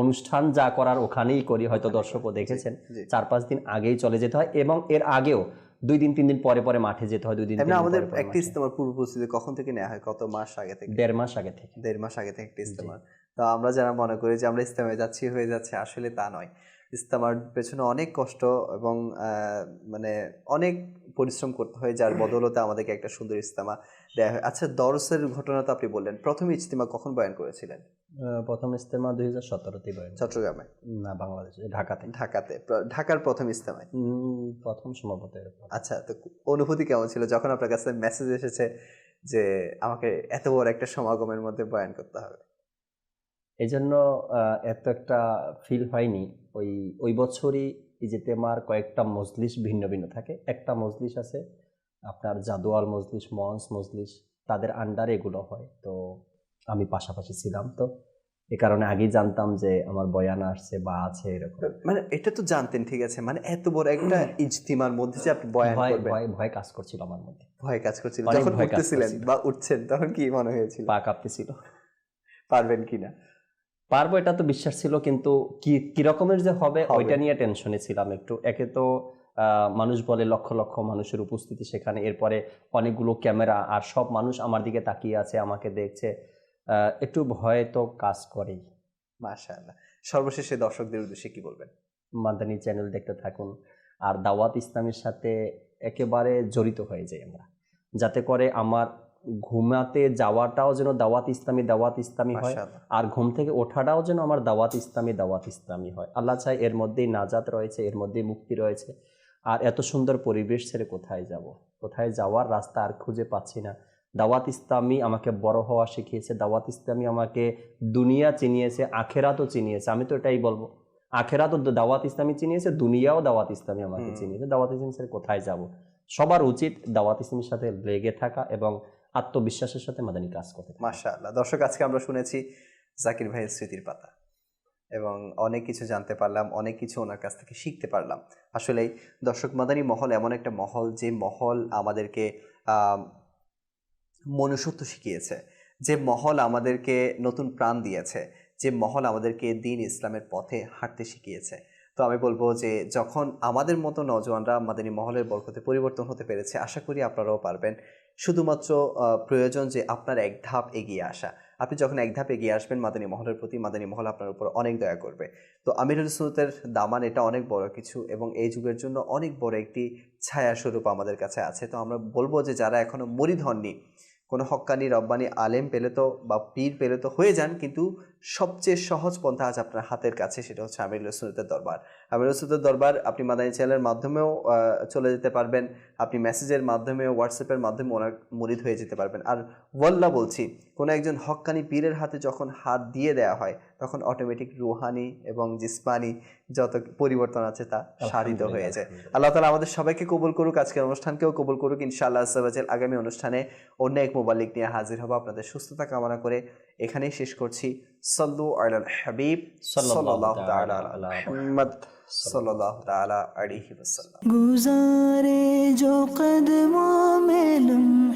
অনুষ্ঠান যা করার ওখানেই করি, হয়তো দর্শকও দেখেছেন। 4-5 দিন আগেই চলে যেতে হয়, এবং এর আগেও 2 দিন 3 দিন পরে পরে মাঠে যেতে হয়। 2 দিন 3 দিন আমাদের পরে একটা ইজতেমার পূর্ব প্রস্তুতি কখন থেকে নেওয়া হয়? কত মাস আগে থেকে? 1.5 মাস আগে থেকে। 1.5 মাস আগে থেকে একটা ইজতেমা। তো আমরা যারা মনে করি যে আমরা ইজতেমায় যাচ্ছি, হয়ে যাচ্ছে, আসলে তা নয়। ইজতেমার পেছনে অনেক কষ্ট এবং মানে অনেক পরিশ্রম করতে হয়, যার বদৌলতে আমাদেরকে একটা সুন্দর ইজতেমা দেওয়া হয়। আচ্ছা, দরসের ঘটনা তো আপনি বললেন, প্রথম ইজতেমা কখন বয়ান করেছিলেন? প্রথম ইজতেমা 2017-তে বয়ান। চট্টগ্রামে? না, বাংলাদেশে, ঢাকাতে। ঢাকার প্রথম ইজতেমায় প্রথম সম্ভবত। আচ্ছা, তো অনুভূতি কেমন ছিল যখন আপনার কাছে মেসেজ এসেছে যে আমাকে এত বড় একটা সমাগমের মধ্যে বয়ান করতে হবে? এই জন্য এত একটা ফিল হয়নি। ওই বছরই ইজতেমার কয়েকটা মজলিস ভিন্ন ভিন্ন থাকে। একটা মজলিস আছে আপনার জাদোয়াল মজলিস, মঞ্চ মজলিস, তাদের আন্ডারে এগুলো হয়। তো আমি পাশাপাশি ছিলাম, তো এই কারণে আগেই জানতাম যে আমার বয়ান আসছে বা আছে এরকম। মানে এটা তো জানতেন, ঠিক আছে, মানে এত বড় একটা ইজতিমার মধ্যে যে আপনি বয়ান করবেন, ভয় কাজ করছিল আমার মধ্যে। ভয় কাজ করছিল যখন উঠতেছিলেন বা উঠছেন, তখন কি মনে হয়েছিল? পা কাঁপতেছিল, পারবেন কিনা। পারবো এটা তো বিশ্বাস ছিল, কিন্তু কি রকমের যে হবে ওইটা নিয়ে টেনশনে ছিলাম একটু। একে তো মানুষ বলে লক্ষ লক্ষ মানুষের উপস্থিতি সেখানে, এরপরে অনেকগুলো ক্যামেরা, আর সব মানুষ আমার দিকে তাকিয়ে আছে, আমাকে দেখছে, একটু ভয় তো কাজ করেই। মাশাআল্লাহ। সর্বশেষে দর্শকদের উদ্দেশ্যে কি বলবেন? মাদানী চ্যানেল দেখতে থাকুন, আর দাওয়াত ইসলামের সাথে একেবারে জড়িত হয়ে যাই আমরা, যাতে করে আমার ঘুমাতে যাওয়াটাও যেন দাওয়াত ইসলামী হয়, আর ঘুম থেকে ওঠাটাও যেন আমার দাওয়াত ইসলামী হয়। আল্লাহ চাই এর মধ্যেই নাজাত রয়েছে, এর মধ্যেই মুক্তি রয়েছে। আর এত সুন্দর পরিবেশ ছেড়ে কোথায় যাব? কোথায় যাওয়ার রাস্তা আর খুঁজে পাচ্ছি না। দাওয়াত ইসলামী আমাকে বড় হওয়া শিখিয়েছে, দাওয়াত ইসলামী আমাকে দুনিয়া চিনিয়েছে, আখেরাতও চিনিয়েছে। আমি তো এটাই বলবো, আখেরাতও দাওয়াত ইসলামী চিনিয়েছে, দুনিয়াও দাওয়াত ইসলামী আমাকে চিনিয়েছে। দাওয়াত ইসলামী ছেড়ে কোথায় যাব? সবার উচিত দাওয়াত ইসলামীর সাথে লেগে থাকা এবং আত্মবিশ্বাসের সাথে মাদানী কাজ করতে। মাশাআল্লাহ। দর্শক, আজকে আমরা শুনেছি জাকির ভাইয়ের স্মৃতির পাতা, এবং অনেক কিছু জানতে পারলাম, অনেক কিছু ওনার কাছ থেকে শিখতে পারলাম। আসলেই দর্শক, মাদানী মহল এমন একটা মহল, যে মহল আমাদেরকে মনুষ্যত্ব শিখিয়েছে, যে মহল আমাদেরকে নতুন প্রাণ দিয়েছে, যে মহল আমাদেরকে দ্বীন ইসলামের পথে হাঁটতে শিখিয়েছে। তো আমি বলবো যে যখন আমাদের মতো নওজোয়ানরা মাদানী মহলের বরকতে পরিবর্তন হতে পেরেছে, আশা করি আপনারাও পারবেন। শুধুমাত্র প্রয়োজন যে আপনার এক ধাপ এগিয়ে আসা। আপনি যখন এক ধাপ এগিয়ে আসবেন মাদানী মহলের প্রতি, মাদানী মহল আপনার উপর অনেক দয়া করবে। তো আমিরুল সুন্নতের দামান, এটা অনেক বড় কিছু, এবং এই যুগের জন্য অনেক বড় একটি ছায়াস্বরূপ আমাদের কাছে আছে। তো আমরা বলবো যে যারা এখনো মুরিদ হননি, কোনো হক্কানি রব্বানি আলেম পেলে তো বা পীর পেলে তো হয়ে যান, কিন্তু সবচেয়ে সহজ পন্থা আজ আপনার হাতের কাছে, সেটা হচ্ছে আমিরুল সুন্নতের দরবার। আমিরুল সুন্নতের দরবার আপনি মাদানী চ্যানেলের মাধ্যমেও চলে যেতে পারবেন, আপনি মেসেজের মাধ্যমেও, হোয়াটসঅ্যাপের মাধ্যমে ওনার মুরিদ হয়ে যেতে পারবেন। আর ওয়াল্লাহ বলছি, কোনো একজন হক্কানি পীরের হাতে যখন হাত দিয়ে দেওয়া হয়, তখন অটোমেটিক রুহানি এবং জিসমানি যত পরিবর্তন আছে তা সাধিত হয়ে যায়। আল্লাহ তাআলা আমাদের সবাইকে কবুল করুক, আজকের অনুষ্ঠানকেও কবুল করুক। ইনশাআল্লাহ আজ্জা ওয়া জাল আগামী অনুষ্ঠানে অন্য এক মুবাল্লিগ নিয়ে হাজির হব। আপনাদের সুস্থতা কামনা করে এখানেই শেষ করছি। সাল্লু আলাল হাবিব সাল্লাল্লাহু তাআলা আলা মুহাম্মদ সাল্লাল্লাহু তাআলা আলাইহি ওয়াসাল্লাম। गुज़ारे जो कदमों में लम्हे